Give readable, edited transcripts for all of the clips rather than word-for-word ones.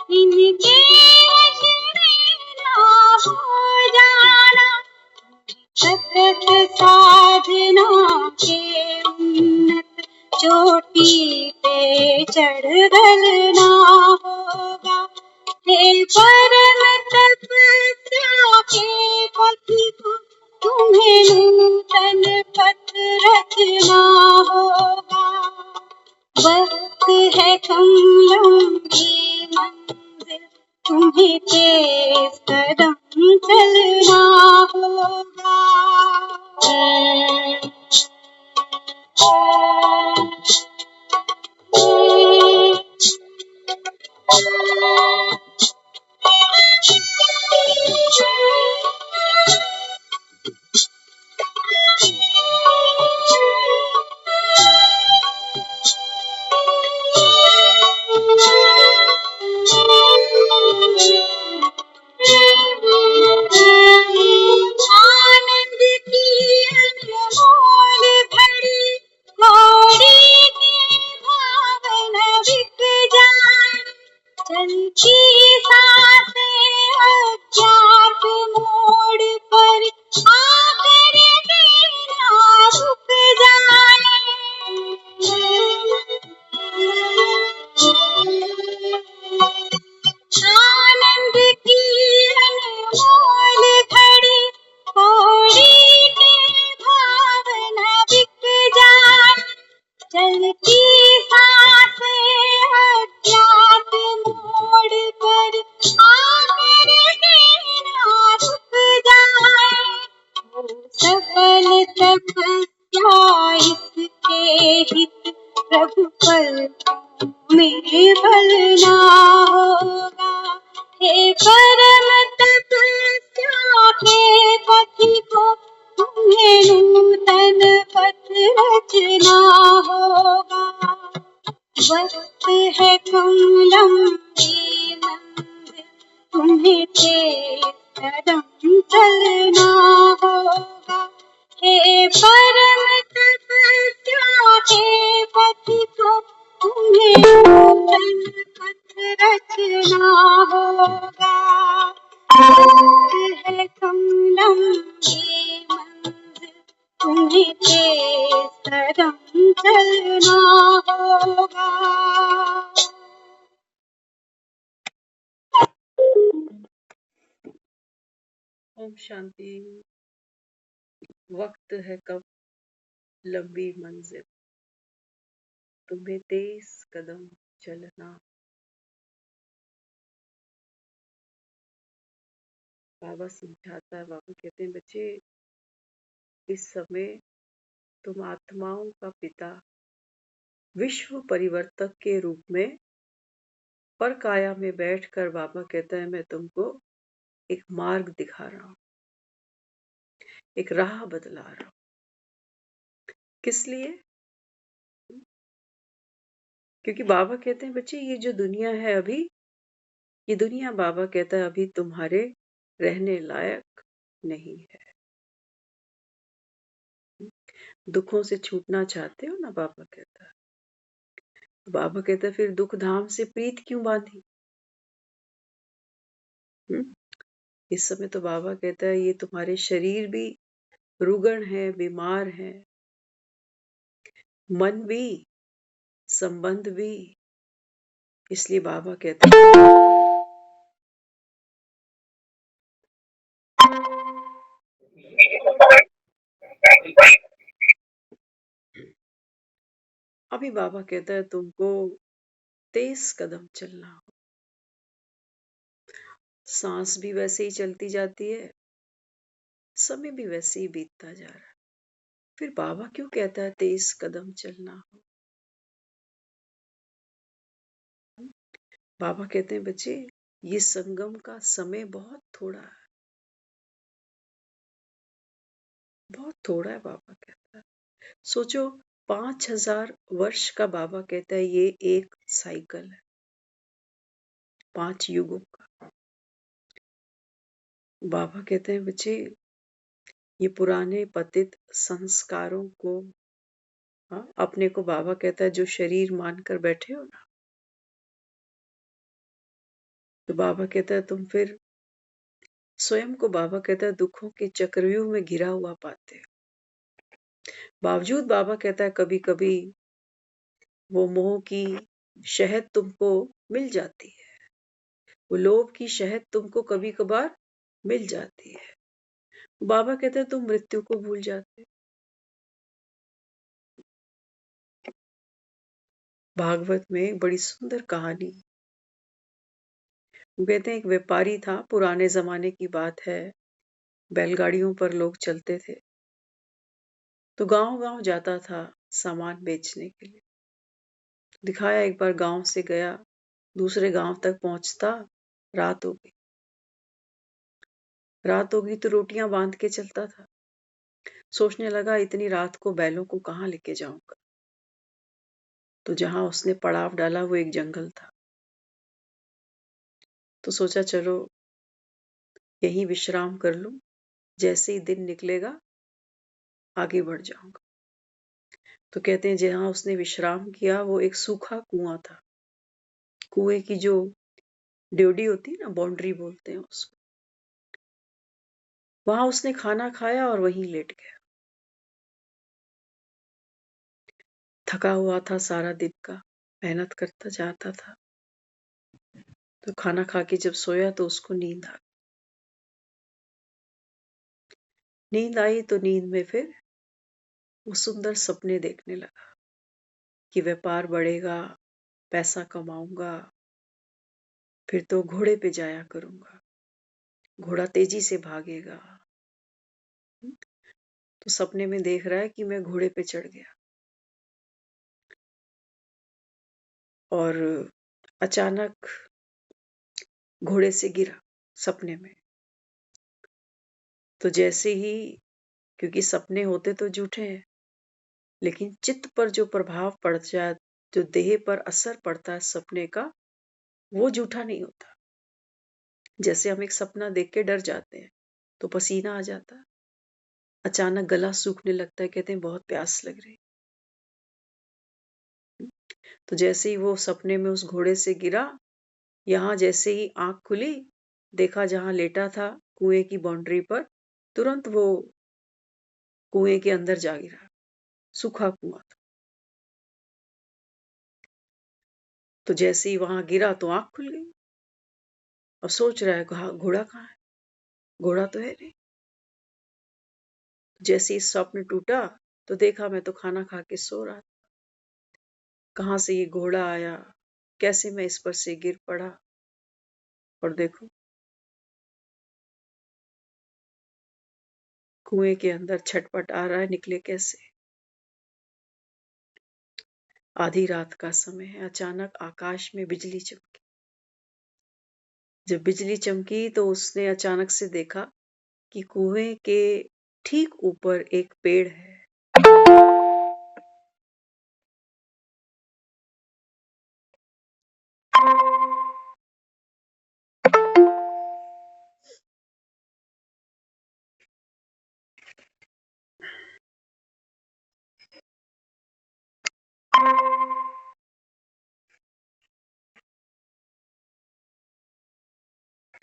इनके वश में ना हो जाना, सतत साधना के उन्नत चोटी पे चढ़ना होगा। हे परम तपस्या के पथ को तुम्हें नूतन पथ रचना होगा। वक्त है कमलों की मंजिल, तुम्हें तेज कदम चलना होगा। आनंद की अनमोल घड़ी, घोड़ी के भावना बिक जाए, चलती सांसें अज्ञात मोड़ पर आकर देना रुक जाए। आनंद की अनमोल घड़ी, घोड़ी के भावना बिक जाए, चलती सांसें अज्ञात मोड़ पर आकर देना रुक जाए। सफल तपस्या इसके हित, प्रभु पल में बलना होगा। हे परम तपस्या के पथ को तुम्हें नूतन पथ रचना होगा। वक्त है कमलम की मंजिल, तुम्हें तेज कदम चलना होगा। हे परम तपस्या के पथ को तुम्हें नूतन पथ रचना होगा। वक्त है कमलम की मंजिल, तुम्हें तेज कदम चलना होगा। ओम शांति। वक्त है कब लंबी मंजिल, तुम्हें तेज कदम चलना। बाबा समझाता है, बाबा कहते हैं बच्चे इस समय तुम आत्माओं का पिता विश्व परिवर्तक के रूप में पर काया में बैठकर बाबा कहता है मैं तुमको एक मार्ग दिखा रहा हूँ, एक राह बतला रहा हूँ। किस लिए? क्योंकि बाबा कहते हैं बच्चे ये जो दुनिया है अभी, ये दुनिया बाबा कहता है अभी तुम्हारे रहने लायक नहीं है। दुखों से छूटना चाहते हो ना, बाबा कहता है। बाबा कहता है फिर दुख धाम से प्रीत क्यों बांधी? इस समय तो बाबा कहता है ये तुम्हारे शरीर भी रुगण है, बीमार है, मन भी, संबंध भी। इसलिए बाबा कहते हैं अभी बाबा कहता है तुमको तेज कदम चलना हो। सांस भी वैसे ही चलती जाती है, समय भी वैसे ही बीतता जा रहा है। फिर बाबा क्यों कहता है तेज कदम चलना हो? बाबा कहते हैं बच्चे ये संगम का समय बहुत थोड़ा है, बहुत थोड़ा है। बाबा कहता है सोचो 5000 वर्ष का बाबा कहता है ये एक साइकिल है, 5 युगों का। बाबा कहते हैं बच्चे ये पुराने पतित संस्कारों को अपने को बाबा कहता है जो शरीर मानकर बैठे हो ना, तो बाबा कहता है तुम फिर स्वयं को, बाबा कहता है, दुखों के चक्रव्यूह में घिरा हुआ पाते हो। बावजूद बाबा कहता है कभी कभी वो मोह की शहद तुमको मिल जाती है, वो लोभ की शहद तुमको कभी कभार मिल जाती है। बाबा कहते हैं तुम मृत्यु को भूल जाते। भागवत में एक बड़ी सुंदर कहानी, वो कहते हैं एक व्यापारी था, पुराने जमाने की बात है, बैलगाड़ियों पर लोग चलते थे, तो गांव गांव जाता था सामान बेचने के लिए। दिखाया एक बार गांव से गया, दूसरे गांव तक पहुंचता, रात हो गई। रात हो गई तो रोटियां बांध के चलता था। सोचने लगा इतनी रात को बैलों को कहां लेके जाऊंगा। तो जहां उसने पड़ाव डाला वो एक जंगल था। तो सोचा चलो यहीं विश्राम कर लूं, जैसे ही दिन निकलेगा आगे बढ़ जाऊंगा। तो कहते हैं जहां उसने विश्राम किया वो एक सूखा कुआं था। कुएं की जो ड्योडी होती है ना, बाउंड्री बोलते हैं उसको, वहां उसने खाना खाया और वहीं लेट गया। थका हुआ था सारा दिन का, मेहनत करता जाता था। तो खाना खा के जब सोया तो उसको नींद आ गई। नींद आई तो नींद में फिर वो सुंदर सपने देखने लगा कि व्यापार बढ़ेगा, पैसा कमाऊंगा, फिर तो घोड़े पे जाया करूंगा, घोड़ा तेजी से भागेगा। तो सपने में देख रहा है कि मैं घोड़े पे चढ़ गया और अचानक घोड़े से गिरा सपने में। तो जैसे ही, क्योंकि सपने होते तो झूठे हैं, लेकिन चित्त पर जो प्रभाव पड़ जाए, जो देह पर असर पड़ता है सपने का, वो झूठा नहीं होता। जैसे हम एक सपना देख के डर जाते हैं तो पसीना आ जाता है, अचानक गला सूखने लगता है, कहते हैं बहुत प्यास लग रही। तो जैसे ही वो सपने में उस घोड़े से गिरा, यहाँ जैसे ही आंख खुली, देखा जहां लेटा था कुएं की बाउंड्री पर, तुरंत वो कुएं के अंदर जा गिरा। सूखा कुआं था। तो जैसे ही वहां गिरा तो आंख खुल गई। अब सोच रहा है कहा घोड़ा कहाँ है, घोड़ा तो है नहीं। जैसे ही स्वप्न टूटा तो देखा मैं तो खाना खा के सो रहा था, कहां से ये घोड़ा आया, कैसे मैं इस पर से गिर पड़ा, और देखो कुएं के अंदर छटपट आ रहा है, निकले कैसे। आधी रात का समय है, अचानक आकाश में बिजली चमकी। जब बिजली चमकी तो उसने अचानक से देखा कि कुएं के ठीक ऊपर एक पेड़ है।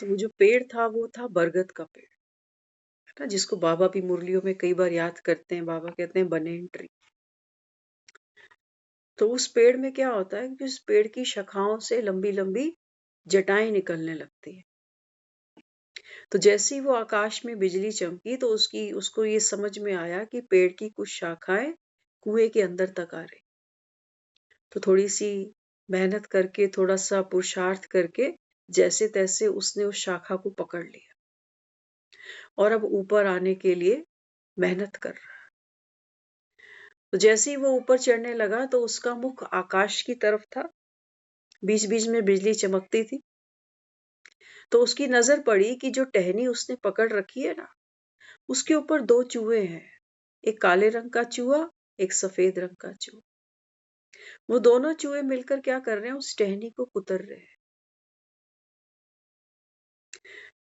तो वो जो पेड़ था वो था बरगद का पेड़, है ना, जिसको बाबा भी मुरलियों में कई बार याद करते हैं। बाबा कहते हैं बनेन ट्री। तो उस पेड़ में क्या होता है कि उस पेड़ की शाखाओं से लंबी लंबी जटाएं निकलने लगती है। तो जैसे ही वो आकाश में बिजली चमकी तो उसको ये समझ में आया कि पेड़ की कुछ शाखाएं कुएं के अंदर तक आ रही। तो थोड़ी सी मेहनत करके, थोड़ा सा पुरुषार्थ करके, जैसे तैसे उसने उस शाखा को पकड़ लिया और अब ऊपर आने के लिए मेहनत कर रहा है। तो जैसे ही वो ऊपर चढ़ने लगा तो उसका मुख आकाश की तरफ था, बीच बीच में बिजली चमकती थी। तो उसकी नजर पड़ी कि जो टहनी उसने पकड़ रखी है ना, उसके ऊपर दो चूहे हैं, एक काले रंग का चूहा, एक सफेद रंग का चूहा। वो दोनों चूहे मिलकर क्या कर रहे हैं, उस टहनी को कुतर रहे हैं।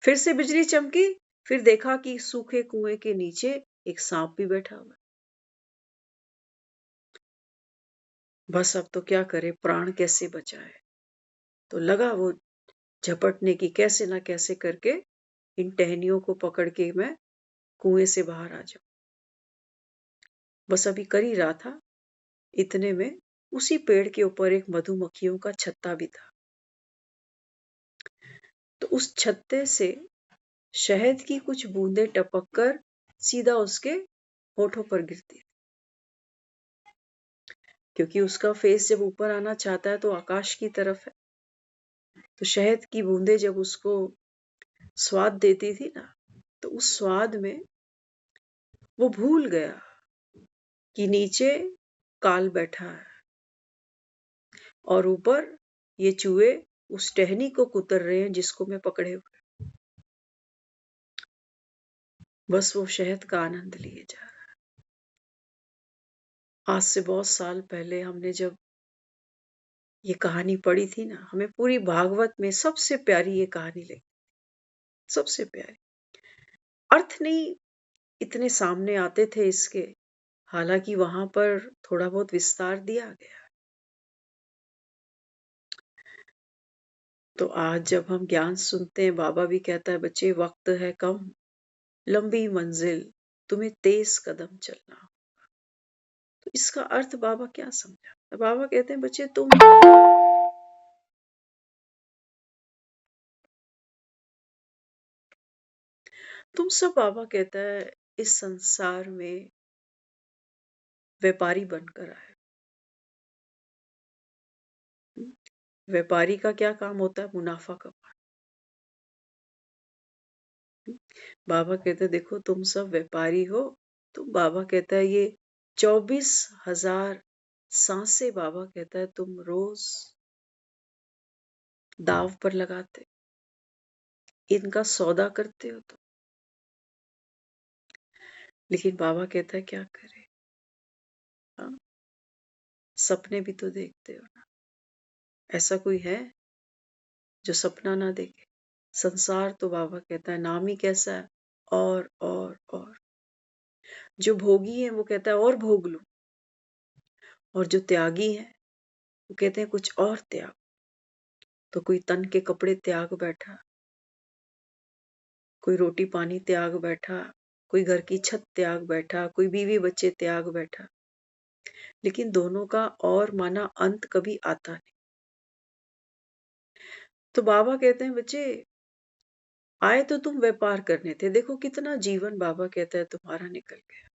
फिर से बिजली चमकी, फिर देखा कि सूखे कुएं के नीचे एक सांप भी बैठा हुआ है। बस अब तो क्या करे, प्राण कैसे बचाए। तो लगा वो झपटने की, कैसे ना कैसे करके इन टहनियों को पकड़ के मैं कुएं से बाहर आ जाऊं। बस अभी कर ही रहा था, इतने में उसी पेड़ के ऊपर एक मधुमक्खियों का छत्ता भी था। तो उस छत्ते से शहद की कुछ बूंदें टपक कर सीधा उसके होठों पर गिरती, क्योंकि उसका फेस जब ऊपर आना चाहता है तो आकाश की तरफ है। तो शहद की बूंदें जब उसको स्वाद देती थी ना, तो उस स्वाद में वो भूल गया कि नीचे काल बैठा है और ऊपर ये चूहे उस टहनी को कुतर रहे हैं जिसको मैं पकड़े हुए। बस वो शहद का आनंद लिए जा रहा है। आज से बहुत साल पहले हमने जब ये कहानी पढ़ी थी ना, हमें पूरी भागवत में सबसे प्यारी ये कहानी लगी, सबसे प्यारी। अर्थ नहीं इतने सामने आते थे इसके, हालांकि वहां पर थोड़ा बहुत विस्तार दिया गया। तो आज जब हम ज्ञान सुनते हैं, बाबा भी कहता है बच्चे वक्त है कम, लंबी मंजिल, तुम्हें तेज कदम चलना। तो इसका अर्थ बाबा क्या समझा? बाबा कहते हैं बच्चे तुम सब, बाबा कहता है, इस संसार में व्यापारी बनकर आए। व्यापारी का क्या काम होता है? मुनाफा कमाना। बाबा कहते हैं देखो तुम सब व्यापारी हो। तो बाबा कहता है ये 24,000 सांसें, बाबा कहता है तुम रोज दाव पर लगाते, इनका सौदा करते हो तुम। लेकिन बाबा कहता है क्या करे, हाँ? सपने भी तो देखते हो ना। ऐसा कोई है जो सपना ना देखे? संसार तो बाबा कहता है नाम ही कैसा है, और जो भोगी है वो कहता है और भोग लूं, और जो त्यागी है वो कहते हैं कुछ और त्याग। तो कोई तन के कपड़े त्याग बैठा, कोई रोटी पानी त्याग बैठा, कोई घर की छत त्याग बैठा, कोई बीवी बच्चे त्याग बैठा। लेकिन दोनों का और माना अंत कभी आता नहीं। तो बाबा कहते हैं बच्चे आए तो तुम व्यापार करने थे, देखो कितना जीवन बाबा कहता है तुम्हारा निकल गया।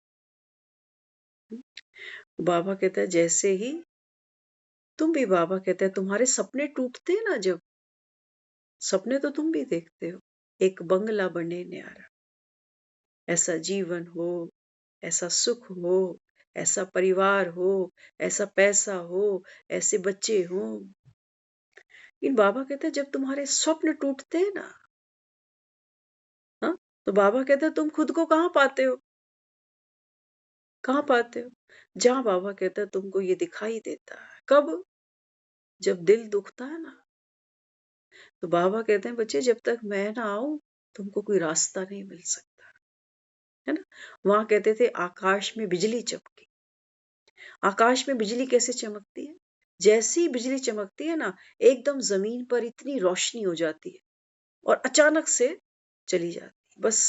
बाबा कहता है जैसे ही तुम भी, बाबा कहता है तुम्हारे सपने टूटते हैं ना, जब सपने तो तुम भी देखते हो, एक बंगला बने न्यारा, ऐसा जीवन हो, ऐसा सुख हो, ऐसा परिवार हो, ऐसा पैसा हो, ऐसे बच्चे हो। इन बाबा कहते हैं जब तुम्हारे स्वप्न टूटते हैं ना, हाँ, तो बाबा कहते हैं तुम खुद को कहाँ पाते हो? कहाँ पाते हो? जहां बाबा कहता है तुमको ये दिखाई देता है। कब? जब दिल दुखता है ना, तो बाबा कहते हैं बच्चे जब तक मैं ना आऊं तुमको कोई रास्ता नहीं मिल सकता, है ना। वहां कहते थे आकाश में बिजली चमकी। आकाश में बिजली कैसे चमकती है? जैसी ही बिजली चमकती है ना, एकदम जमीन पर इतनी रोशनी हो जाती है और अचानक से चली जाती है। बस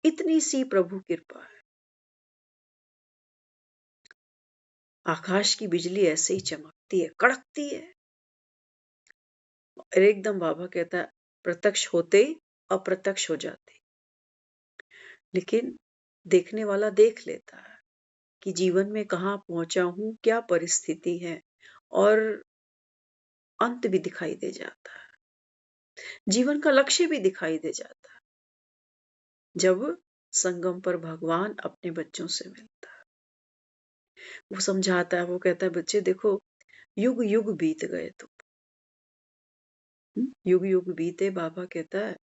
इतनी सी प्रभु कृपा है। आकाश की बिजली ऐसे ही चमकती है, कड़कती है, और एकदम बाबा कहता है प्रत्यक्ष होते ही अप्रत्यक्ष हो जाती। लेकिन देखने वाला देख लेता है कि जीवन में कहाँ पहुंचा हूं, क्या परिस्थिति है, और अंत भी दिखाई दे जाता है, जीवन का लक्ष्य भी दिखाई दे जाता है जब संगम पर भगवान अपने बच्चों से मिलता है। वो समझाता है, वो कहता है बच्चे देखो युग युग बीत गए तुम, युग युग बीते, बाबा कहता है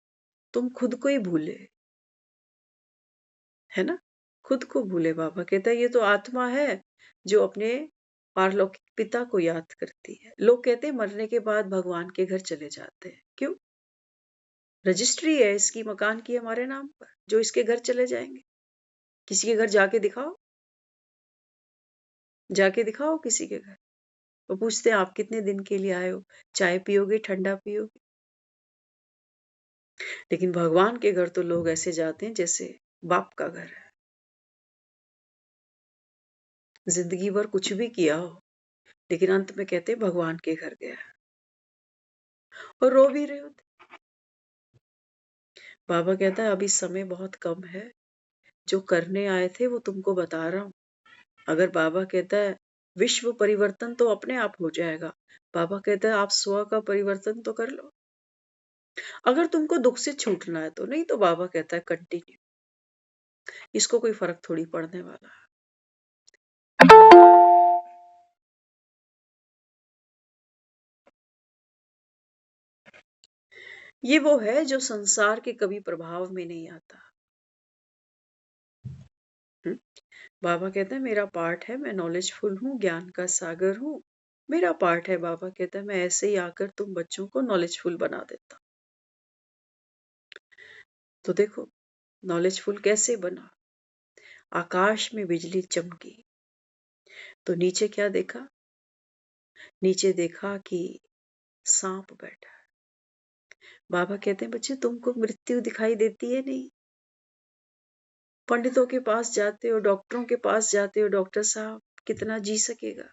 तुम खुद को ही भूले, है ना, खुद को भूले। बाबा कहता है ये तो आत्मा है जो अपने पारलौकिक पिता को याद करती है। लोग कहते हैं मरने के बाद भगवान के घर चले जाते हैं, क्यों? रजिस्ट्री है इसकी, मकान की, हमारे नाम पर, जो इसके घर चले जाएंगे। किसी के घर जाके दिखाओ, जाके दिखाओ किसी के घर। वो पूछते हैं आप कितने दिन के लिए आए हो, चाय पियोगे ठंडा पियोगे? लेकिन भगवान के घर तो लोग ऐसे जाते हैं जैसे बाप का घर है। जिंदगी भर कुछ भी किया हो, लेकिन अंत में कहते हैं भगवान के घर गया, और रो भी रहे होते। बाबा कहता है अभी समय बहुत कम है, जो करने आए थे वो तुमको बता रहा हूं। अगर बाबा कहता है विश्व परिवर्तन तो अपने आप हो जाएगा, बाबा कहता है आप स्व का परिवर्तन तो कर लो। अगर तुमको दुख से छूटना है तो, नहीं तो बाबा कहता है कंटिन्यू, इसको कोई फर्क थोड़ी पड़ने वाला है। ये वो है जो संसार के कभी प्रभाव में नहीं आता। बाबा कहता है मेरा पार्ट है, मैं नॉलेजफुल हूँ, ज्ञान का सागर हूँ, मेरा पार्ट है। बाबा कहता है मैं ऐसे ही आकर तुम बच्चों को नॉलेजफुल बना देता। तो देखो नॉलेजफुल कैसे बना। आकाश में बिजली चमकी तो नीचे क्या देखा, नीचे देखा कि सांप बैठा है। बाबा कहते हैं बच्चे तुमको मृत्यु दिखाई देती है नहीं। पंडितों के पास जाते हो, डॉक्टरों के पास जाते हो, डॉक्टर साहब कितना जी सकेगा।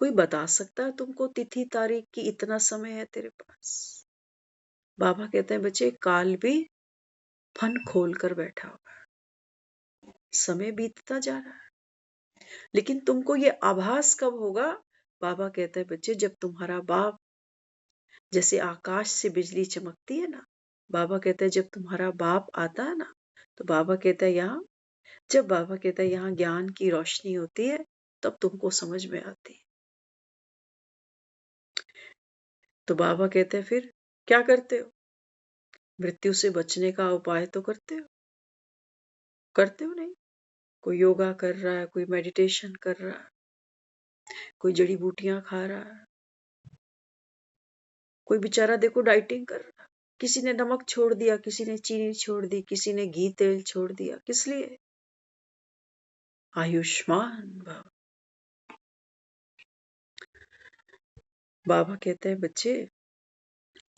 कोई बता सकता है तुमको तिथि तारीख की इतना समय है तेरे पास। बाबा कहते हैं बच्चे काल भी फन खोल कर बैठा हुआ है, समय बीतता जा रहा है, लेकिन तुमको ये आभास कब होगा। बाबा कहते हैं बच्चे जब तुम्हारा बाप, जैसे आकाश से बिजली चमकती है ना, बाबा कहते हैं जब तुम्हारा बाप आता है ना, तो बाबा कहता है यहाँ, जब बाबा कहता है यहाँ ज्ञान की रोशनी होती है तब तुमको समझ में आती है। तो बाबा कहते हैं फिर क्या करते हो, मृत्यु से बचने का उपाय तो करते हो, करते हो नहीं। कोई योगा कर रहा है, कोई मेडिटेशन कर रहा है, कोई जड़ी बूटियां खा रहा है, कोई बेचारा देखो डाइटिंग कर रहा है। किसी ने नमक छोड़ दिया, किसी ने चीनी छोड़ दी, किसी ने घी तेल छोड़ दिया। किस लिए? आयुष्मान भव। बाबा कहते हैं बच्चे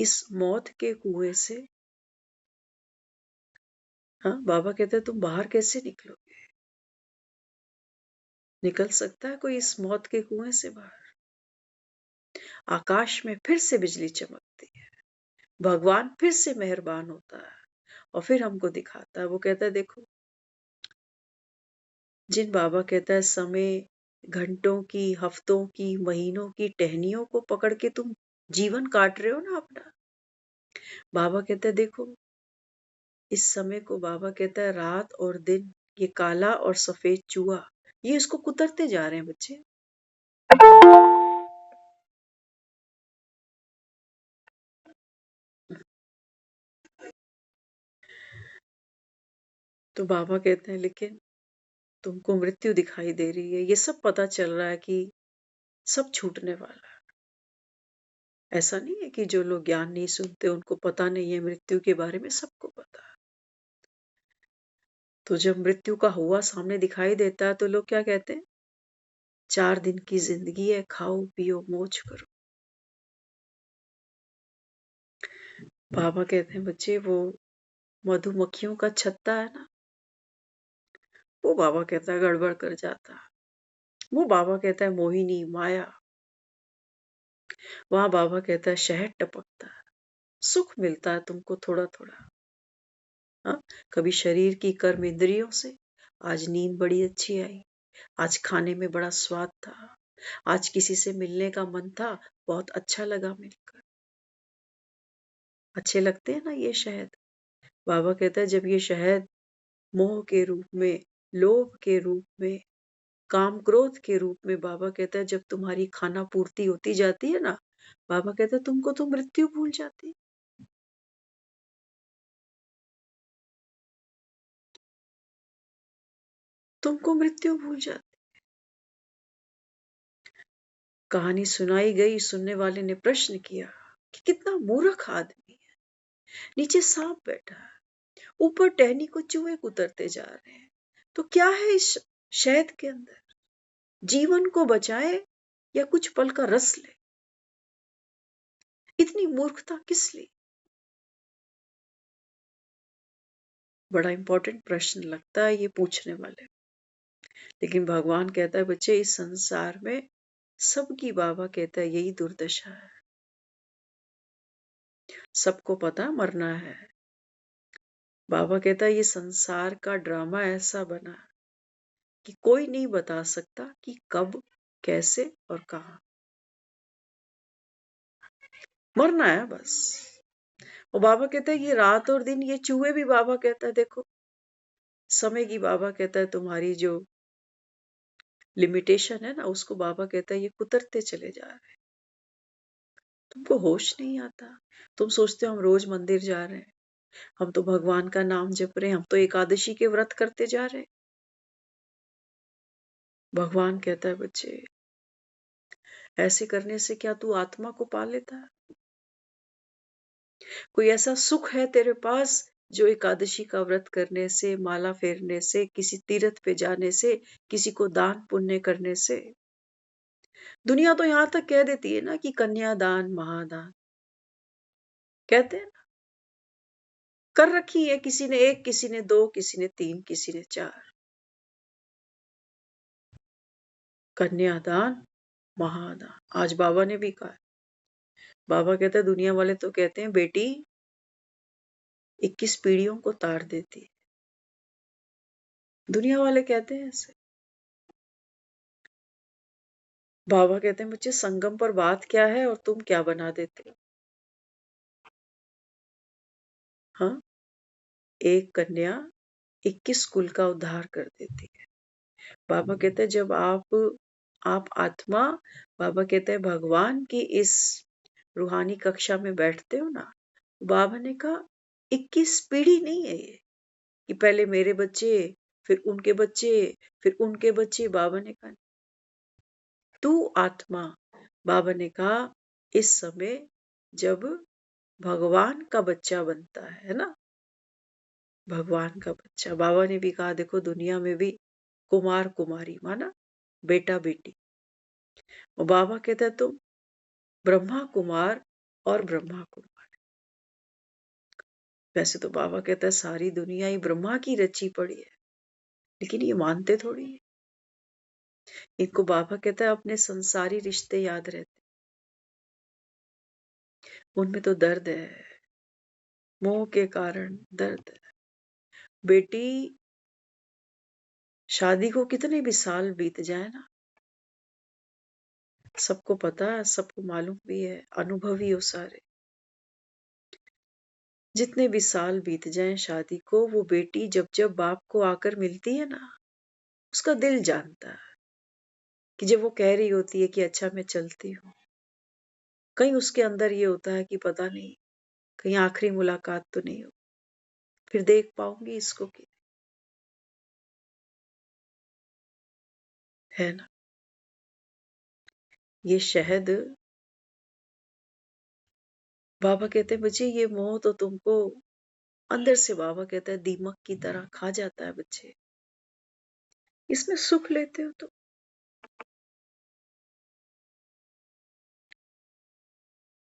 इस मौत के कुएं से, हाँ बाबा कहते हैं तुम बाहर कैसे निकलोगे। निकल सकता है कोई इस मौत के कुएं से बाहर? आकाश में फिर से बिजली चमकती है, भगवान फिर से मेहरबान होता है और फिर हमको दिखाता है। वो कहता है देखो, जिन बाबा कहता है समय घंटों की, हफ्तों की, महीनों की टहनियों को पकड़ के तुम जीवन काट रहे हो ना अपना, बाबा कहता है देखो इस समय को, बाबा कहता है रात और दिन, ये काला और सफेद चूहा, ये इसको कुतरते जा रहे हैं बच्चे। तो बाबा कहते हैं लेकिन तुमको मृत्यु दिखाई दे रही है, ये सब पता चल रहा है कि सब छूटने वाला है। ऐसा नहीं है कि जो लोग ज्ञान नहीं सुनते उनको पता नहीं है मृत्यु के बारे में, सबको पता है। तो जब मृत्यु का हुआ सामने दिखाई देता है तो लोग क्या कहते हैं, 4 दिन की जिंदगी है, खाओ पियो मौज करो। बाबा कहते हैं बच्चे वो मधुमक्खियों का छत्ता है ना, वो बाबा कहता है गड़बड़ कर जाता है। वो बाबा कहता है मोहिनी माया, वहां बाबा कहता है शहद टपकता है, सुख मिलता है तुमको थोड़ा थोड़ा। हाँ, कभी शरीर की कर्म इंद्रियों से, आज नींद बड़ी अच्छी आई, आज खाने में बड़ा स्वाद था, आज किसी से मिलने का मन था, बहुत अच्छा लगा मिलकर। अच्छे लगते हैं ना ये शहद। बाबा कहता है जब ये शहद मोह के रूप में, लोभ के रूप में, काम क्रोध के रूप में, बाबा कहता है जब तुम्हारी खाना पूर्ति होती जाती है ना, बाबा कहता है तुमको तो मृत्यु भूल जाती। तुमको मृत्यु भूल जाती। कहानी सुनाई गई, सुनने वाले ने प्रश्न किया कि कितना मूर्ख आदमी है, नीचे सांप बैठा है, ऊपर टहनी को चूहे कुतरते जा रहे हैं, तो क्या है इस शहद के अंदर, जीवन को बचाए या कुछ पल का रस ले। इतनी मूर्खता किस लिए? बड़ा इंपॉर्टेंट प्रश्न लगता है ये पूछने वाले, लेकिन भगवान कहता है बच्चे इस संसार में सबकी, बाबा कहता है यही दुर्दशा है। सबको पता मरना है। बाबा कहता है ये संसार का ड्रामा ऐसा बना कि कोई नहीं बता सकता कि कब, कैसे और कहां मरना है बस। और बाबा कहता है ये रात और दिन, ये चूहे भी, बाबा कहता है देखो समय की, बाबा कहता है तुम्हारी जो लिमिटेशन है ना, उसको बाबा कहता है ये कुतरते चले जा रहे हैं। तुमको होश नहीं आता, तुम सोचते हो हम रोज मंदिर जा रहे हैं, हम तो भगवान का नाम जप रहे हैं, हम तो एकादशी के व्रत करते जा रहे हैं। भगवान कहता है बच्चे ऐसे करने से क्या तू आत्मा को पा लेता है? कोई ऐसा सुख है तेरे पास जो एकादशी का व्रत करने से, माला फेरने से, किसी तीर्थ पे जाने से, किसी को दान पुण्य करने से? दुनिया तो यहां तक कह देती है ना कि कन्यादान महादान कहते हैं ना, कर रखी है किसी ने एक, किसी ने दो, किसी ने तीन, किसी ने चार। कन्यादान महादान आज बाबा ने भी कहा। बाबा कहता है दुनिया वाले तो कहते हैं बेटी 21 पीढ़ियों को तार देती है, दुनिया वाले कहते हैं ऐसे। बाबा कहते हैं बच्चे संगम पर बात क्या है और तुम क्या बना देते हो? हाँ, एक कन्या 21 कुल का उद्धार कर देती है। बाबा कहते हैं जब आप आत्मा, बाबा कहते हैं भगवान की इस रूहानी कक्षा में बैठते हो ना, बाबा ने कहा 21 पीढ़ी नहीं है ये कि पहले मेरे बच्चे, फिर उनके बच्चे, फिर उनके बच्चे। बाबा ने कहा तू आत्मा, बाबा ने कहा इस समय जब भगवान का बच्चा बनता है ना, भगवान का बच्चा। बाबा ने भी कहा देखो दुनिया में भी कुमार कुमारी माना बेटा बेटी, और बाबा कहता है तुम ब्रह्मा कुमार और ब्रह्मा कुमार। वैसे तो बाबा कहता है सारी दुनिया ही ब्रह्मा की रची पड़ी है, लेकिन ये मानते थोड़ी है। इनको बाबा कहता है अपने संसारी रिश्ते याद रहते, उनमें तो दर्द है, मोह के कारण दर्द है। बेटी शादी को कितने भी साल बीत जाए ना, सबको पता है, सबको मालूम भी है, अनुभवी हो सारे। जितने भी साल बीत जाए शादी को, वो बेटी जब जब बाप को आकर मिलती है ना, उसका दिल जानता है कि जब वो कह रही होती है कि अच्छा मैं चलती हूँ, कहीं उसके अंदर ये होता है कि पता नहीं कहीं आखिरी मुलाकात तो नहीं हो, फिर देख पाऊंगी इसको कि है ना। ये शहद, बाबा कहते हैं बच्चे ये मोह तो तुमको अंदर से, बाबा कहता है दीमक की तरह खा जाता है बच्चे, इसमें सुख लेते हो तो,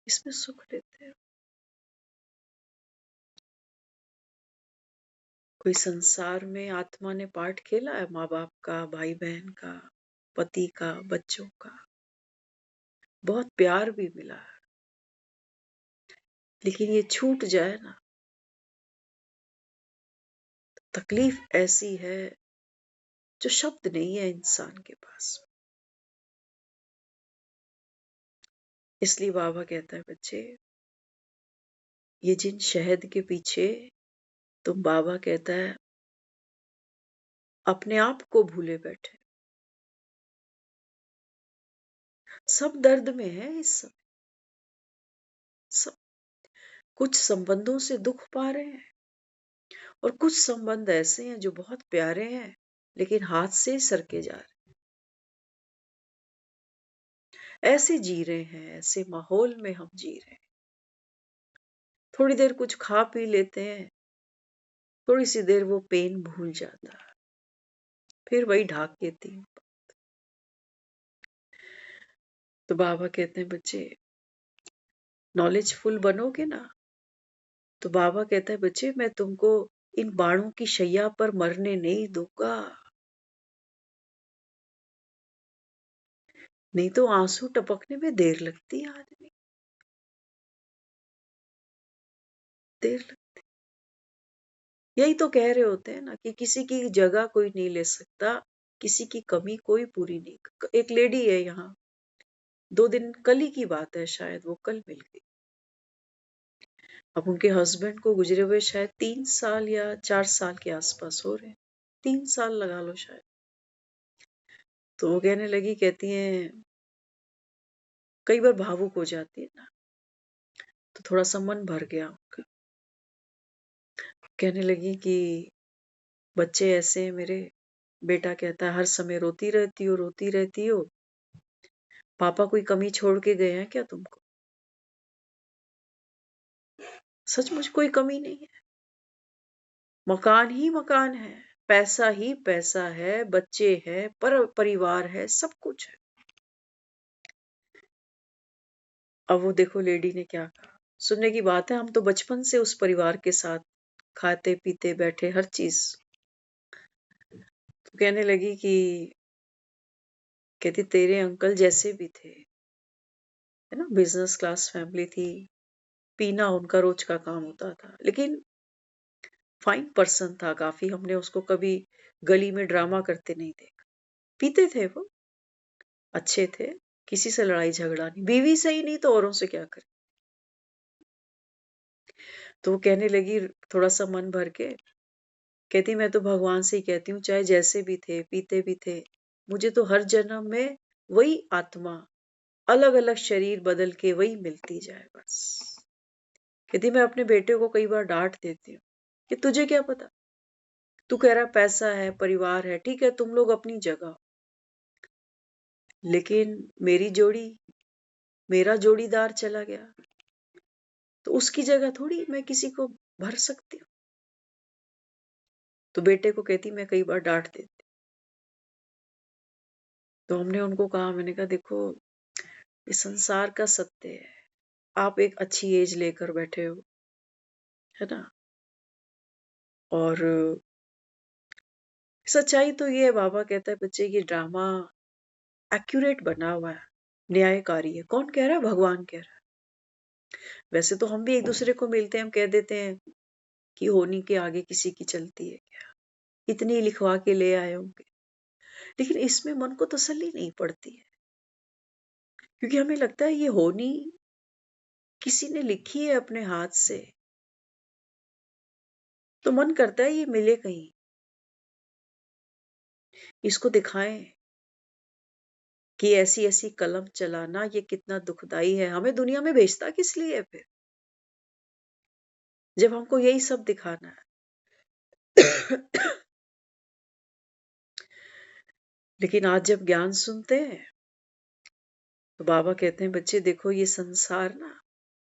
इसमें सुख लेते हो। कोई संसार में आत्मा ने पार्ट खेला है माँ बाप का, भाई बहन का, पति का, बच्चों का, बहुत प्यार भी मिला है, लेकिन ये छूट जाए ना, तकलीफ ऐसी है जो शब्द नहीं है इंसान के पास। इसलिए बाबा कहता है बच्चे ये जिन शहद के पीछे तुम, बाबा कहता है अपने आप को भूले बैठे, सब दर्द में है इस समय, सब कुछ संबंधों से दुख पा रहे हैं, और कुछ संबंध ऐसे हैं जो बहुत प्यारे हैं लेकिन हाथ से सरके जा रहे हैं। ऐसे जी रहे हैं, ऐसे माहौल में हम जी रहे हैं। थोड़ी देर कुछ खा पी लेते हैं, थोड़ी सी देर वो पेन भूल जाता है, फिर वही ढाक के तीन। तो बाबा कहते हैं बच्चे नॉलेजफुल बनोगे ना, तो बाबा कहता है बच्चे मैं तुमको इन बाणों की शैया पर मरने नहीं दूंगा, नहीं तो आंसू टपकने में देर लगती है आदमी, देर लगती। यही तो कह रहे होते हैं ना कि किसी की जगह कोई नहीं ले सकता, किसी की कमी कोई पूरी नहीं। एक लेडी है यहाँ, 2 दिन कल ही की बात है, शायद वो कल मिल गई। अब उनके हस्बैंड को गुजरे हुए शायद 3 साल या 4 साल के आसपास हो रहे हैं, 3 साल लगा लो शायद। तो वो कहने लगी, कहती हैं कई बार भावुक हो जाती है ना, तो थोड़ा सा मन भर गया उनका। कहने लगी कि बच्चे ऐसे हैं मेरे, बेटा कहता है हर समय रोती रहती हो, पापा कोई कमी छोड़ के गए हैं क्या तुमको? सचमुच कोई कमी नहीं है, मकान ही मकान है, पैसा ही पैसा है, बच्चे हैं, परिवार है, सब कुछ है। अब वो देखो लेडी ने क्या कहा, सुनने की बात है, हम तो बचपन से उस परिवार के साथ खाते पीते बैठे हर चीज। तो कहने लगी कि कहती तेरे अंकल जैसे भी थे, है ना, बिजनेस क्लास फैमिली थी, पीना उनका रोज का काम होता था, लेकिन फाइन पर्सन था काफी, हमने उसको कभी गली में ड्रामा करते नहीं देखा। पीते थे वो, अच्छे थे, किसी से लड़ाई झगड़ा नहीं, बीवी से ही नहीं तो औरों से क्या करे। तो वो कहने लगी थोड़ा सा मन भर के, कहती मैं तो भगवान से ही कहती हूँ, चाहे जैसे भी थे, पीते भी थे, मुझे तो हर जन्म में वही आत्मा अलग अलग शरीर बदल के वही मिलती जाए बस। कहती मैं अपने बेटे को कई बार डांट देती हूँ कि तुझे क्या पता, तू कह रहा पैसा है, परिवार है, ठीक है तुम लोग अपनी जगह, लेकिन मेरी जोड़ी, मेरा जोड़ीदार चला गया तो उसकी जगह थोड़ी मैं किसी को भर सकती हूँ। तो बेटे को कहती मैं कई बार डांट देती। तो हमने उनको कहा, मैंने कहा देखो ये संसार का सत्य है, आप एक अच्छी एज लेकर बैठे हो, है ना, और सच्चाई तो ये है, बाबा कहता है बच्चे ये ड्रामा एक्यूरेट बना हुआ है, न्यायकारी है। कौन कह रहा है? भगवान कह रहा है। वैसे तो हम भी एक दूसरे को मिलते हैं, हम कह देते हैं कि होनी के आगे किसी की चलती है क्या, इतनी लिखवा के ले आए होंगे, लेकिन इसमें मन को तसल्ली नहीं पड़ती है, क्योंकि हमें लगता है ये होनी किसी ने लिखी है अपने हाथ से, तो मन करता है ये मिले कहीं, इसको दिखाएं कि ऐसी ऐसी कलम चलाना ये कितना दुखदाई है। हमें दुनिया में भेजता किस लिए फिर, जब हमको यही सब दिखाना है। लेकिन आज जब ज्ञान सुनते हैं तो बाबा कहते हैं बच्चे देखो ये संसार ना,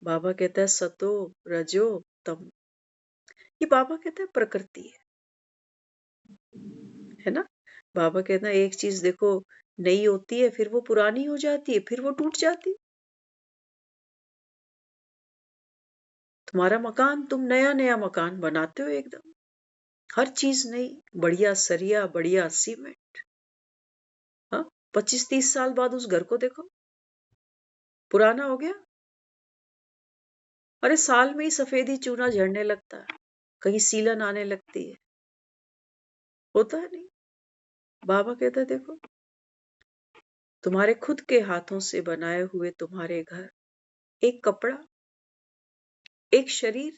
बाबा कहता है सतो रजो तम, ये बाबा कहता है प्रकृति है ना। बाबा कहता है एक चीज देखो नई होती है, फिर वो पुरानी हो जाती है, फिर वो टूट जाती है। तुम्हारा मकान, तुम नया नया मकान बनाते हो एकदम, हर चीज नई, बढ़िया सरिया, बढ़िया सीमेंट। हाँ, 25-30 साल बाद उस घर को देखो, पुराना हो गया। अरे साल में ही सफेदी चूना झड़ने लगता है, कहीं सीलन आने लगती है, होता है नहीं। बाबा कहता है देखो तुम्हारे खुद के हाथों से बनाए हुए तुम्हारे घर, एक कपड़ा, एक शरीर।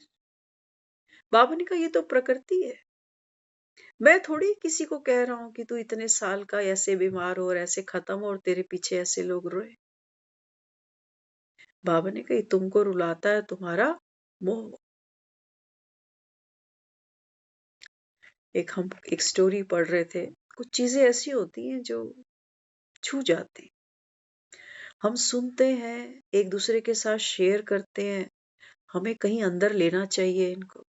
बाबा ने कहा ये तो प्रकृति है, मैं थोड़ी किसी को कह रहा हूं कि तू इतने साल का ऐसे बीमार हो और ऐसे खत्म हो और तेरे पीछे ऐसे लोग रोए। बाबा ने कहा तुमको रुलाता है तुम्हारा मोह। हम एक स्टोरी पढ़ रहे थे, कुछ चीजें ऐसी होती हैं जो छू जाती, हम सुनते हैं, एक दूसरे के साथ शेयर करते हैं, हमें कहीं अंदर लेना चाहिए इनको।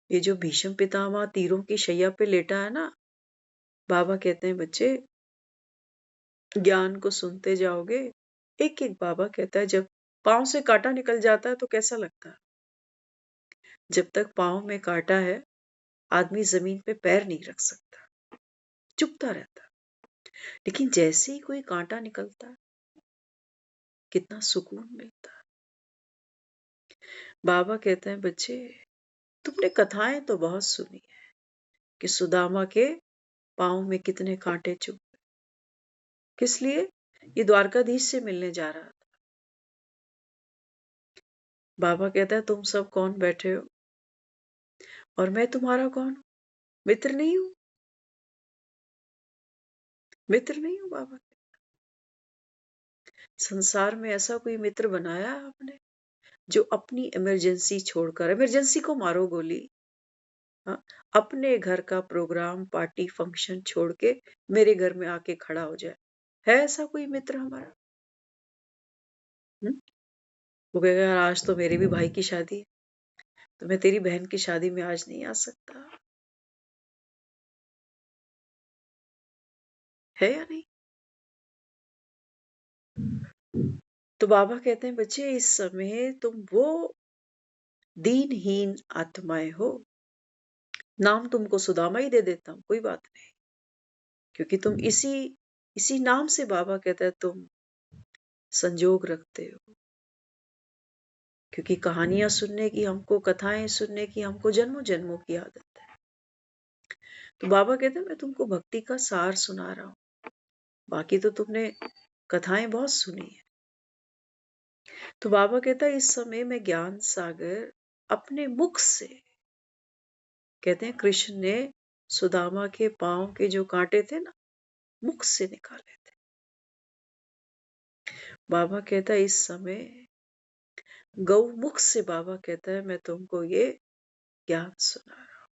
ये जो भीष्म पितामह तीरों की शैया पे लेटा है ना, बाबा कहते हैं बच्चे ज्ञान को सुनते जाओगे, एक एक बाबा कहता है जब पांव से कांटा निकल जाता है तो कैसा लगता है, जब तक पाँव में कांटा है, आदमी जमीन पे पैर नहीं रख सकता, चुभता रहता। लेकिन जैसे ही कोई कांटा निकलता, कितना सुकून मिलता। बाबा कहते हैं, बच्चे तुमने कथाएं तो बहुत सुनी है कि सुदामा के पाँव में कितने कांटे चुभ गए। किस लिए? ये द्वारकाधीश से मिलने जा रहा था। बाबा कहता है, तुम सब कौन बैठे हो और मैं तुम्हारा कौन हूं? मित्र नहीं हूं, मित्र नहीं हूं। बाबा, संसार में ऐसा कोई मित्र बनाया आपने जो अपनी इमरजेंसी छोड़कर, इमरजेंसी को मारो गोली, हाँ, अपने घर का प्रोग्राम, पार्टी, फंक्शन छोड़ के मेरे घर में आके खड़ा हो जाए? है ऐसा कोई मित्र हमारा? वो कहेगा, यार आज तो मेरे भी भाई की शादी है, तो मैं तेरी बहन की शादी में आज नहीं आ सकता। है या नहीं? तो बाबा कहते हैं, बच्चे इस समय तुम वो दीनहीन आत्माएं हो। नाम तुमको सुदामा ही दे देता हूं, कोई बात नहीं, क्योंकि तुम इसी नाम से, बाबा कहता है, तुम संजोग रखते हो। क्योंकि कहानियां सुनने की हमको, कथाएं सुनने की हमको जन्मों जन्मों की आदत है। तो बाबा कहते हैं, मैं तुमको भक्ति का सार सुना रहा हूं, बाकी तो तुमने कथाएं बहुत सुनी है। तो बाबा कहता है, इस समय में ज्ञान सागर अपने मुख से, कहते हैं कृष्ण ने सुदामा के पांव के जो कांटे थे ना, मुख से निकाले थे। बाबा कहता है, इस समय गौ मुख से, बाबा कहता है, मैं तुमको ये ज्ञान सुना रहा हूं,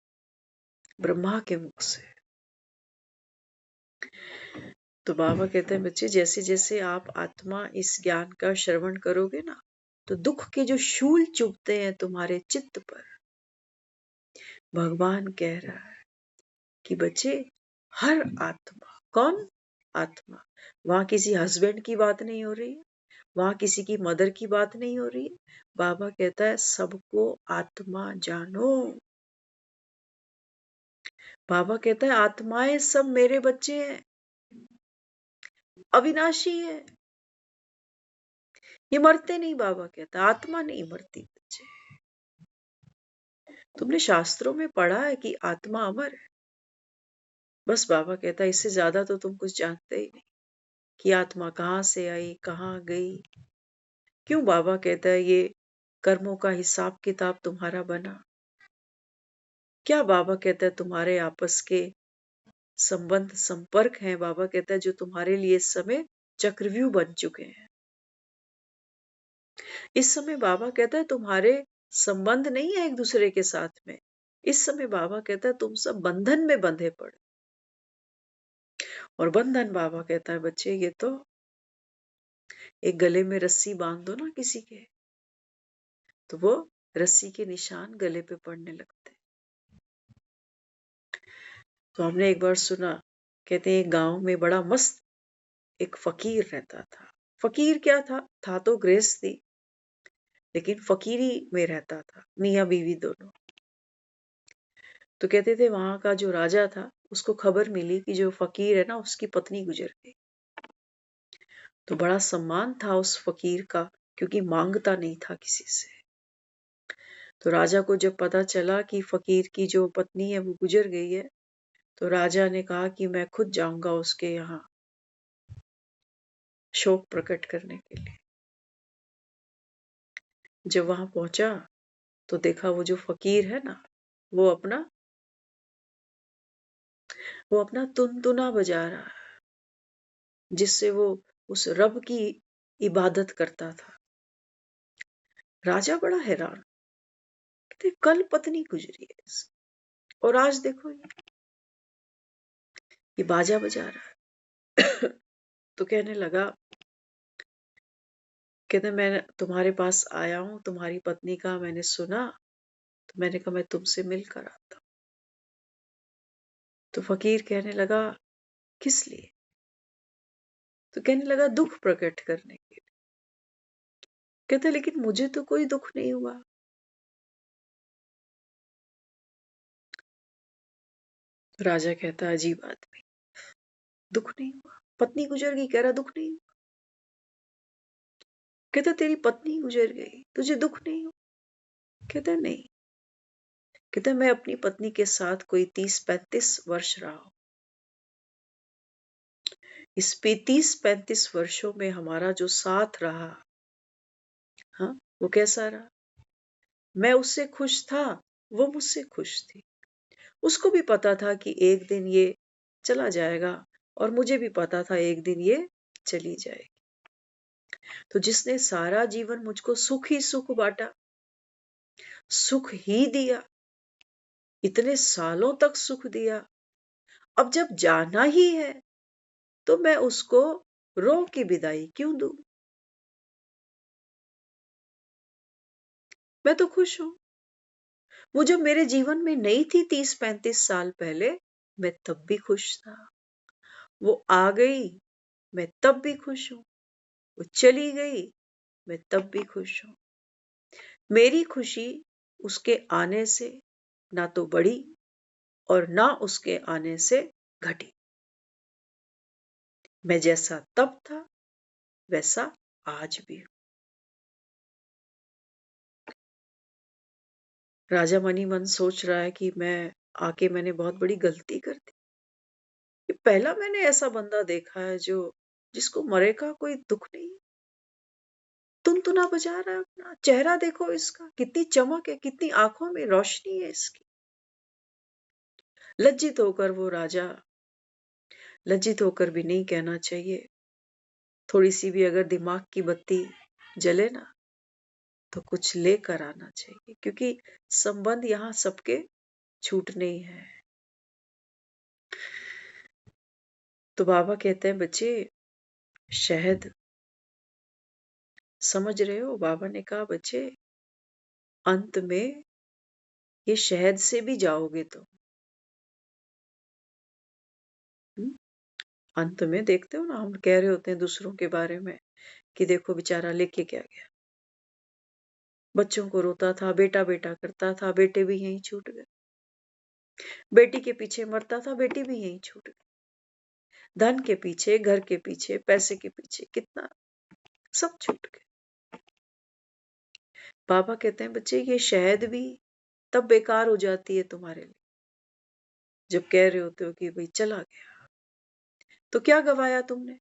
ब्रह्मा के मुख से। तो बाबा कहते हैं, बच्चे जैसे जैसे आप आत्मा इस ज्ञान का श्रवण करोगे ना, तो दुख के जो शूल चुभते हैं तुम्हारे चित्त पर, भगवान कह रहा है कि बच्चे हर आत्मा, कौन आत्मा, वहां किसी हस्बैंड की बात नहीं हो रही है, वहां किसी की मदर की बात नहीं हो रही है। बाबा कहता है, सबको आत्मा जानो। बाबा कहता है, आत्माएं सब मेरे बच्चे हैं, अविनाशी है, ये मरते नहीं। बाबा कहता है, आत्मा नहीं मरती बच्चे। तुमने शास्त्रों में पढ़ा है कि आत्मा अमर है, बस। बाबा कहता है, इससे ज्यादा तो तुम कुछ जानते ही नहीं कि आत्मा कहाँ से आई, कहाँ गई। क्यों? बाबा कहता है, ये कर्मों का हिसाब किताब तुम्हारा बना क्या? बाबा कहता है, तुम्हारे आपस के संबंध, संपर्क हैं, बाबा कहता है, जो तुम्हारे लिए इस समय चक्रव्यूह बन चुके हैं। इस समय बाबा कहता है, तुम्हारे संबंध नहीं है एक दूसरे के साथ में। इस समय बाबा कहता है, तुम सब बंधन में बंधे पड़े। और बंधन, बाबा कहता है, बच्चे ये तो एक गले में रस्सी बांध दो ना किसी के, तो वो रस्सी के निशान गले पे पड़ने लगते। तो हमने एक बार सुना, कहते हैं एक गांव में बड़ा मस्त एक फकीर रहता था। फकीर क्या था तो गृहस्थी, लेकिन फकीरी में रहता था, मियाँ बीवी दोनों। तो कहते थे वहां का जो राजा था, उसको खबर मिली कि जो फकीर है ना, उसकी पत्नी गुजर गई। तो बड़ा सम्मान था उस फकीर का, क्योंकि मांगता नहीं था किसी से। तो राजा को जब पता चला कि फकीर की जो पत्नी है वो गुजर गई है, तो राजा ने कहा कि मैं खुद जाऊंगा उसके यहाँ शोक प्रकट करने के लिए। जब वहां पहुंचा तो देखा वो जो फकीर है ना, वो अपना तुनतुना बजा रहा है, जिससे वो उस रब की इबादत करता था। राजा बड़ा हैरान, कहते कल पत्नी गुजरी है और आज देखो ये बाजा बजा रहा है। तो कहने लगा, कहते मैं तुम्हारे पास आया हूं, तुम्हारी पत्नी का मैंने सुना, तो मैंने कहा मैं तुमसे मिलकर आता हूं। तो फकीर कहने लगा, किस लिए? तो कहने लगा, दुख प्रकट करने के लिए। कहते लेकिन मुझे तो कोई दुख नहीं हुआ। राजा कहता है अजीब आदमी, दुख नहीं हुआ? पत्नी गुजर गई, कह रहा दुख नहीं हुआ। कहता तेरी पत्नी गुजर गई, तुझे दुख नहीं हुआ? कहता नहीं। कहता मैं अपनी पत्नी के साथ कोई 30-35 वर्ष रहा हूं। इस पे 30-35 वर्षों में हमारा जो साथ रहा, हाँ, वो कैसा रहा? मैं उससे खुश था, वो मुझसे खुश थी। उसको भी पता था कि एक दिन ये चला जाएगा और मुझे भी पता था एक दिन ये चली जाएगी। तो जिसने सारा जीवन मुझको सुख ही सुख बांटा, सुख ही दिया, इतने सालों तक सुख दिया, अब जब जाना ही है तो मैं उसको रो के विदाई क्यों दूं? मैं तो खुश हूं। वो जब मेरे जीवन में नहीं थी 30-35 साल पहले, मैं तब भी खुश था। वो आ गई, मैं तब भी खुश हूं। वो चली गई, मैं तब भी खुश हूं। मेरी खुशी उसके आने से ना तो बढ़ी और ना उसके आने से घटी। मैं जैसा तब था वैसा आज भी हूं। राजा मनी मन सोच रहा है कि मैंने बहुत बड़ी गलती कर दी। ये पहला मैंने ऐसा बंदा देखा है जो जिसको मरे का कोई दुख नहीं। तुनतुना बजा रहा है अपना, चेहरा देखो इसका, कितनी चमक है, कितनी आंखों में रोशनी है इसकी। लज्जित होकर वो राजा, लज्जित होकर भी नहीं कहना चाहिए। थोड़ी सी भी अगर दिमाग की बत्ती जले ना तो कुछ लेकर आना चाहिए, क्योंकि संबंध यहाँ सबके छूटने ही है। तो बाबा कहते हैं बच्चे, शहद समझ रहे हो? बाबा ने कहा बच्चे, अंत में ये शहद से भी जाओगे तो अंत में देखते हो ना, हम कह रहे होते हैं दूसरों के बारे में कि देखो बेचारा लेके क्या गया, बच्चों को रोता था, बेटा बेटा करता था, बेटे भी यहीं छूट गए। बेटी के पीछे मरता था, बेटी भी यहीं छूट गई। धन के पीछे, घर के पीछे, पैसे के पीछे कितना सब छूट गए। बाबा कहते हैं बच्चे, ये शहद भी तब बेकार हो जाती है तुम्हारे लिए जब कह रहे होते हो कि भाई चला गया, तो क्या गवाया तुमने?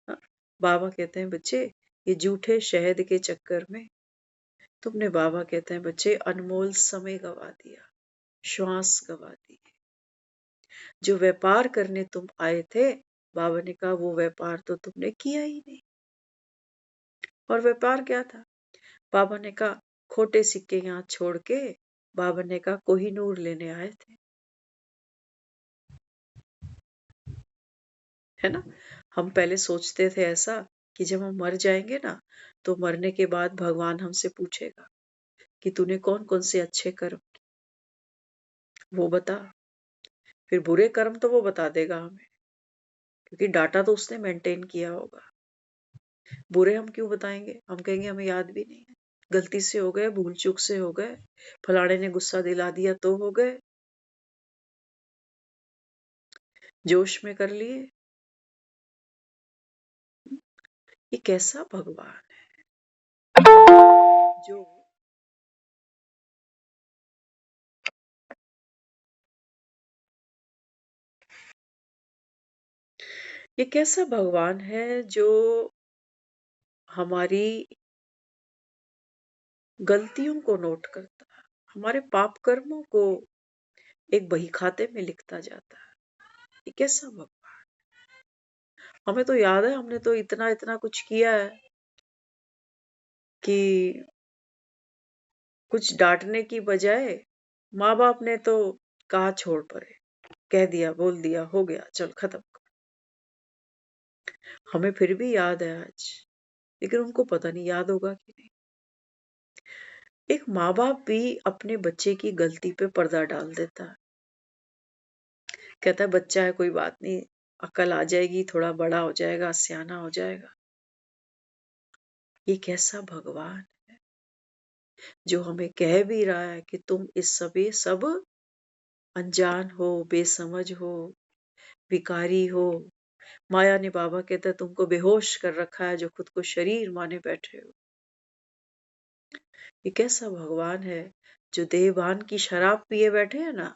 हाँ? बाबा कहते हैं बच्चे, ये झूठे शहद के चक्कर में तुमने, बाबा कहते हैं बच्चे, अनमोल समय गवा दिया, श्वास गवा दी। जो व्यापार करने तुम आए थे, बाबा ने कहा वो व्यापार तो तुमने किया ही नहीं। और व्यापार क्या था? बाबा ने कहा खोटे सिक्के यहाँ छोड़ के, बाबा ने कहा कोहिनूर लेने आए थे, है ना? हम पहले सोचते थे ऐसा कि जब हम मर जाएंगे ना, तो मरने के बाद भगवान हमसे पूछेगा कि तूने कौन कौन से अच्छे कर्म किए, वो बता। फिर बुरे कर्म तो वो बता देगा हमें, क्योंकि डाटा तो उसने मेंटेन किया होगा। बुरे हम क्यों बताएंगे? हम कहेंगे हमें याद भी नहीं है, गलती से हो गए, भूल चूक से हो गए, फलाने ने गुस्सा दिला दिया तो हो गए, जोश में कर लिए। ये कैसा भगवान है जो ये कैसा भगवान है जो हमारी गलतियों को नोट करता है, हमारे पाप कर्मों को एक बही खाते में लिखता जाता है। ये कैसा भगवान? हमें तो याद है, हमने तो इतना इतना कुछ किया है कि कुछ डांटने की बजाय माँ बाप ने तो कहा छोड़ परे, कह दिया, बोल दिया, हो गया, चल खत्म। हमें फिर भी याद है आज, लेकिन उनको पता नहीं याद होगा कि नहीं। एक माँ बाप भी अपने बच्चे की गलती पे पर्दा डाल देता है, कहता है बच्चा है, कोई बात नहीं, अकल आ जाएगी, थोड़ा बड़ा हो जाएगा, सियाना हो जाएगा। ये कैसा भगवान है जो हमें कह भी रहा है कि तुम इस सब अनजान हो, बेसमझ हो, भिखारी हो। माया ने, बाबा कहता है, तुमको बेहोश कर रखा है जो खुद को शरीर माने बैठे हो। ये कैसा भगवान है जो देहभान की शराब पिए बैठे हैं ना।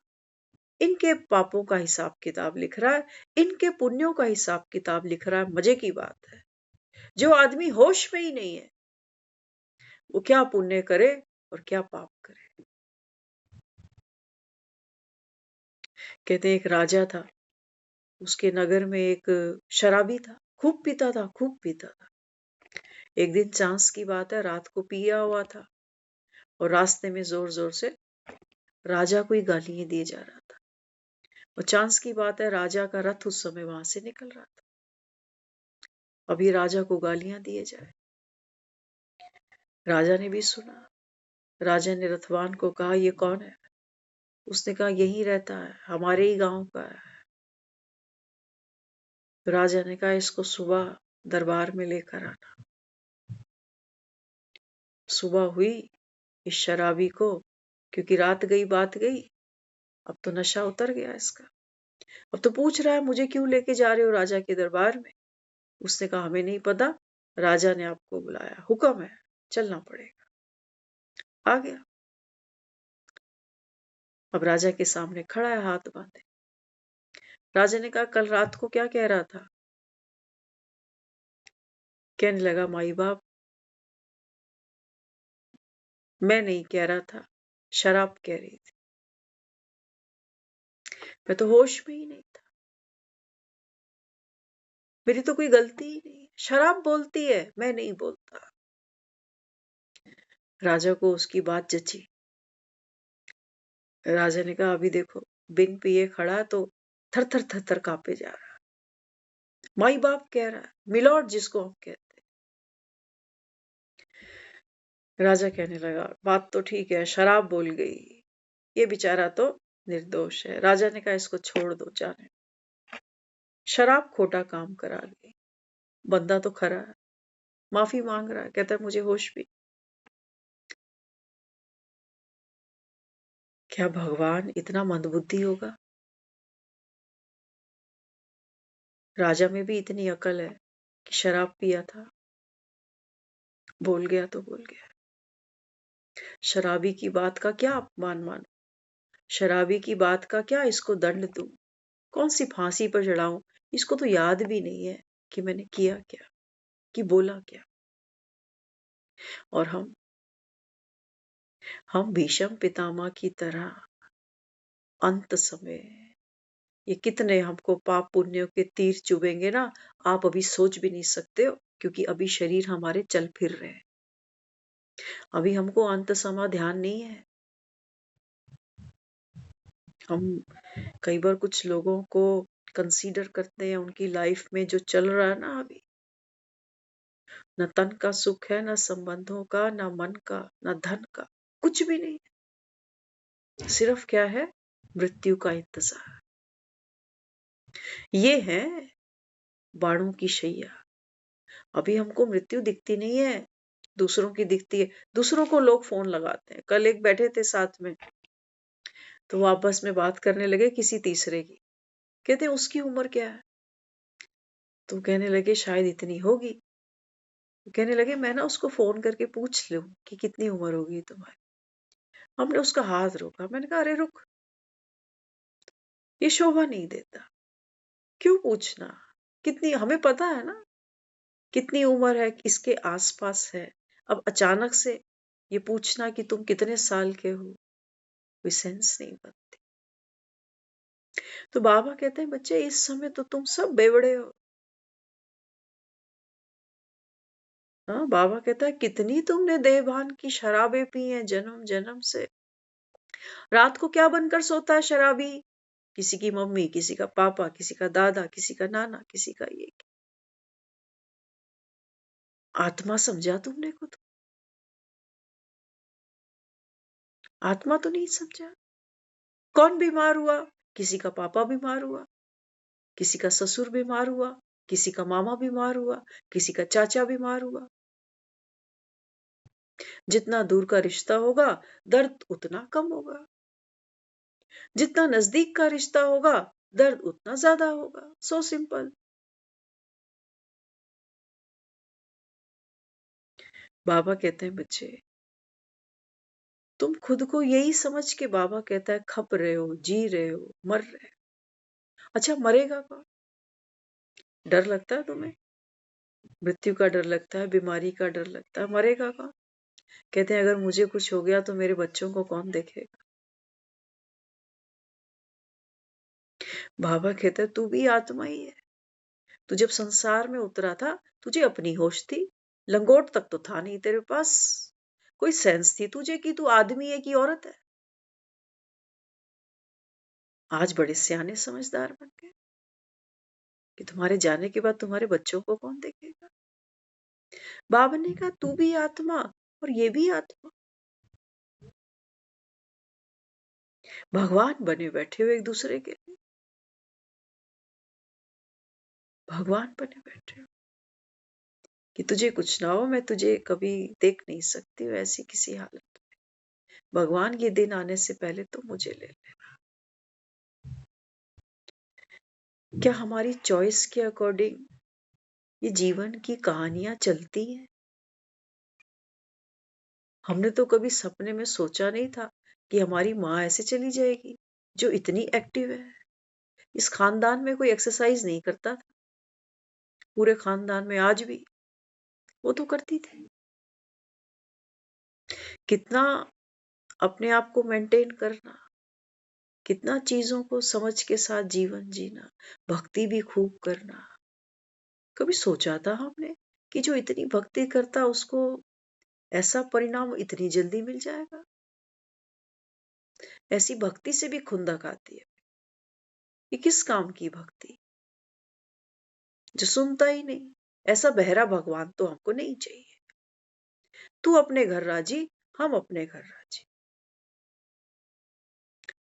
इनके पापों का हिसाब किताब लिख रहा है, इनके पुण्यों का हिसाब किताब लिख रहा है। मजे की बात है, जो आदमी होश में ही नहीं है वो क्या पुण्य करे और क्या पाप करे। कहते हैं एक राजा था, उसके नगर में एक शराबी था, खूब पीता था, खूब पीता था। एक दिन चांस की बात है, रात को पिया हुआ था और रास्ते में जोर जोर से राजा को ही गालियां दिए जा रहा था। और चांस की बात है, राजा का रथ उस समय वहां से निकल रहा था। अभी राजा को गालियां दिए जाए, राजा ने भी सुना। राजा ने रथवान को कहा, ये कौन है? उसने कहा, यही रहता है, हमारे ही गांव का है। तो राजा ने कहा, इसको सुबह दरबार में लेकर आना। सुबह हुई, इस शराबी को, क्योंकि रात गई बात गई, अब तो नशा उतर गया इसका। अब तो पूछ रहा है, मुझे क्यों लेके जा रहे हो राजा के दरबार में? उसने कहा, हमें नहीं पता, राजा ने आपको बुलाया, हुक्म है, चलना पड़ेगा। आ गया। अब राजा के सामने खड़ा है हाथ बांधे। राजा ने कहा, कल रात को क्या कह रहा था? कहने लगा, माई बाप, मैं नहीं कह रहा था, शराब कह रही थी, मैं तो होश में ही नहीं था, मेरी तो कोई गलती ही नहीं, शराब बोलती है, मैं नहीं बोलता। राजा को उसकी बात जची। राजा ने कहा, अभी देखो, बिन पिए खड़ा तो थर थर थर थर कांपे जा रहा, माई बाप कह रहा है, मिलॉर्ड जिसको हम कहते हैं। राजा कहने लगा, बात तो ठीक है, शराब बोल गई, ये बेचारा तो निर्दोष है। राजा ने कहा, इसको छोड़ दो, जाने, शराब खोटा काम करा गई, बंदा तो खरा है, माफी मांग रहा है, कहता है मुझे होश भी। क्या भगवान इतना मंदबुद्धि होगा? राजा में भी इतनी अकल है कि शराब पिया था, बोल गया तो बोल गया। शराबी की बात का क्या अपमान मानो, शराबी की बात का क्या इसको दंड दूं, कौन सी फांसी पर चढ़ाऊं? इसको तो याद भी नहीं है कि मैंने किया क्या, कि बोला क्या। और हम भीष्म पितामह की तरह अंत समय ये कितने हमको पाप पुण्यों के तीर चुभेंगे ना, आप अभी सोच भी नहीं सकते हो, क्योंकि अभी शरीर हमारे चल फिर रहे हैं, अभी हमको अंत समय ध्यान नहीं है। हम कई बार कुछ लोगों को कंसीडर करते हैं, उनकी लाइफ में जो चल रहा है ना अभी, न तन का सुख है, न संबंधों का, न मन का, न धन का, कुछ भी नहीं, सिर्फ क्या है, मृत्यु का इंतजार। ये है बाणों की शैया। अभी हमको मृत्यु दिखती नहीं है, दूसरों की दिखती है। दूसरों को लोग फोन लगाते हैं। कल एक बैठे थे साथ में, तो वो आपस में बात करने लगे किसी तीसरे की। कहते उसकी उम्र क्या है? तो कहने लगे शायद इतनी होगी। तो कहने लगे मैं ना उसको फोन करके पूछ लूं कि कितनी उम्र होगी तुम्हारी। हमने उसका हाथ रोका, मैंने कहा अरे रुक, ये शोभा नहीं देता, क्यों पूछना, कितनी, हमें पता है ना कितनी उम्र है, किसके आसपास है। अब अचानक से ये पूछना कि तुम कितने साल के हो, कोई सेंस नहीं बनती। तो बाबा कहते हैं, बच्चे इस समय तो तुम सब बेवड़े हो। हाँ, बाबा कहता है, कितनी तुमने देहभान की शराबें पी हैं जन्म जन्म से। रात को क्या बनकर सोता है शराबी? किसी की मम्मी, किसी का पापा, किसी का दादा, किसी का नाना, किसी का ये। आत्मा समझा तुमने को? तो आत्मा तो नहीं समझा। कौन बीमार हुआ? किसी का पापा बीमार हुआ, किसी का ससुर बीमार हुआ, किसी का मामा बीमार हुआ, किसी का चाचा बीमार हुआ। जितना दूर का रिश्ता होगा, दर्द उतना कम होगा। जितना नजदीक का रिश्ता होगा दर्द उतना ज्यादा होगा। So simple. बाबा कहते हैं बच्चे, तुम खुद को यही समझ के, बाबा कहता है, खप रहे हो, जी रहे हो, मर रहे हो। अच्छा मरेगा कौन? डर लगता है तुम्हें? मृत्यु का डर लगता है, बीमारी का डर लगता है, मरेगा कौन? कहते हैं अगर मुझे कुछ हो गया तो मेरे बच्चों को कौन देखेगा? बाबा कहते हैं तू भी आत्मा ही है। तू जब संसार में उतरा था तुझे अपनी होश थी, लंगोट तक तो था नहीं तेरे पास, कोई सेंस थी तुझे कि तू आदमी है कि औरत है। आज बड़े सियाने समझदार बन गए कि तुम्हारे जाने के बाद तुम्हारे बच्चों को कौन देखेगा। बाबा ने कहा तू भी आत्मा और ये भी आत्मा, भगवान बने बैठे हो एक दूसरे के लिए, भगवान बने बैठे हो कि तुझे कुछ ना हो, मैं तुझे कभी देख नहीं सकती हूँ ऐसी किसी हालत में। भगवान ये दिन आने से पहले तो मुझे ले लेना। क्या हमारी चॉइस के अकॉर्डिंग ये जीवन की कहानियां चलती हैं? हमने तो कभी सपने में सोचा नहीं था कि हमारी माँ ऐसे चली जाएगी जो इतनी एक्टिव है। इस खानदान में कोई एक्सरसाइज नहीं करता था, पूरे खानदान में आज भी वो तो करती थी। कितना अपने आप को मेंटेन करना, कितना चीजों को समझ के साथ जीवन जीना, भक्ति भी खूब करना। कभी सोचा था हमने कि जो इतनी भक्ति करता उसको ऐसा परिणाम इतनी जल्दी मिल जाएगा? ऐसी भक्ति से भी खुंदक आती है। ये किस काम की भक्ति जो सुनता ही नहीं? ऐसा बहरा भगवान तो हमको नहीं चाहिए। तू अपने घर राजी, हम अपने घर राजी।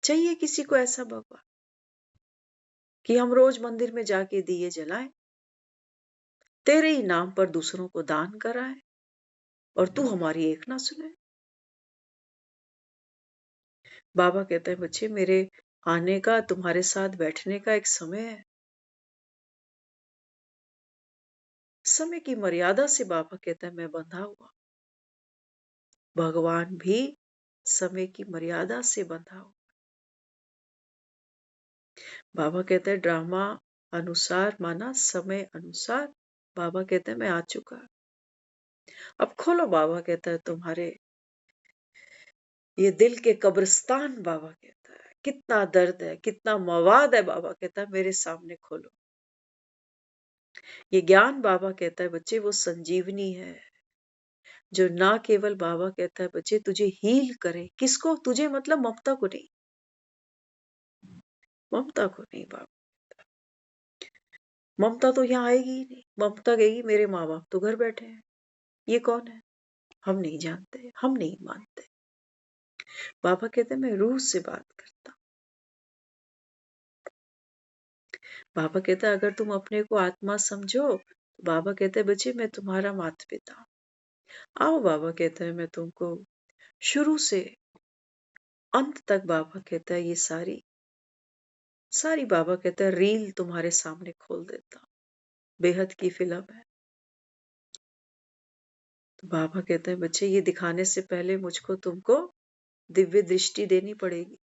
चाहिए किसी को ऐसा भगवान कि हम रोज मंदिर में जाके दिए जलाएं, तेरे ही नाम पर दूसरों को दान कराएं और तू हमारी एक ना सुने। बाबा कहते हैं बच्चे मेरे आने का, तुम्हारे साथ बैठने का एक समय है। समय की मर्यादा से बाबा कहता है मैं बंधा हुआ। भगवान भी समय की मर्यादा से बंधा हुआ। बाबा कहते हैं ड्रामा अनुसार माना समय अनुसार, बाबा कहते हैं मैं आ चुका। अब खोलो, बाबा कहता है तुम्हारे ये दिल के कब्रिस्तान। बाबा कहता है कितना दर्द है, कितना मवाद है, बाबा कहता है मेरे सामने खोलो। ये ज्ञान बाबा कहता है बच्चे वो संजीवनी है जो ना केवल बाबा कहता है बच्चे तुझे हील करे। किसको? तुझे मतलब ममता को नहीं, ममता को नहीं। बाबा ममता तो यहाँ आएगी ही नहीं। ममता कहेगी मेरे माँ बाप तो घर बैठे हैं, ये कौन है, हम नहीं जानते, हम नहीं मानते। बाबा कहते हैं मैं रूह से बात करता। बाबा कहता है अगर तुम अपने को आत्मा समझो तो बाबा कहते हैं बच्चे मैं तुम्हारा माता पिता। आओ, बाबा कहता है मैं तुमको शुरू से अंत तक, बाबा कहता है ये सारी सारी, बाबा कहता है रील तुम्हारे सामने खोल देता हूं। बेहद की फिल्म है। तो बाबा कहते हैं बच्चे ये दिखाने से पहले मुझको तुमको दिव्य दृष्टि देनी पड़ेगी।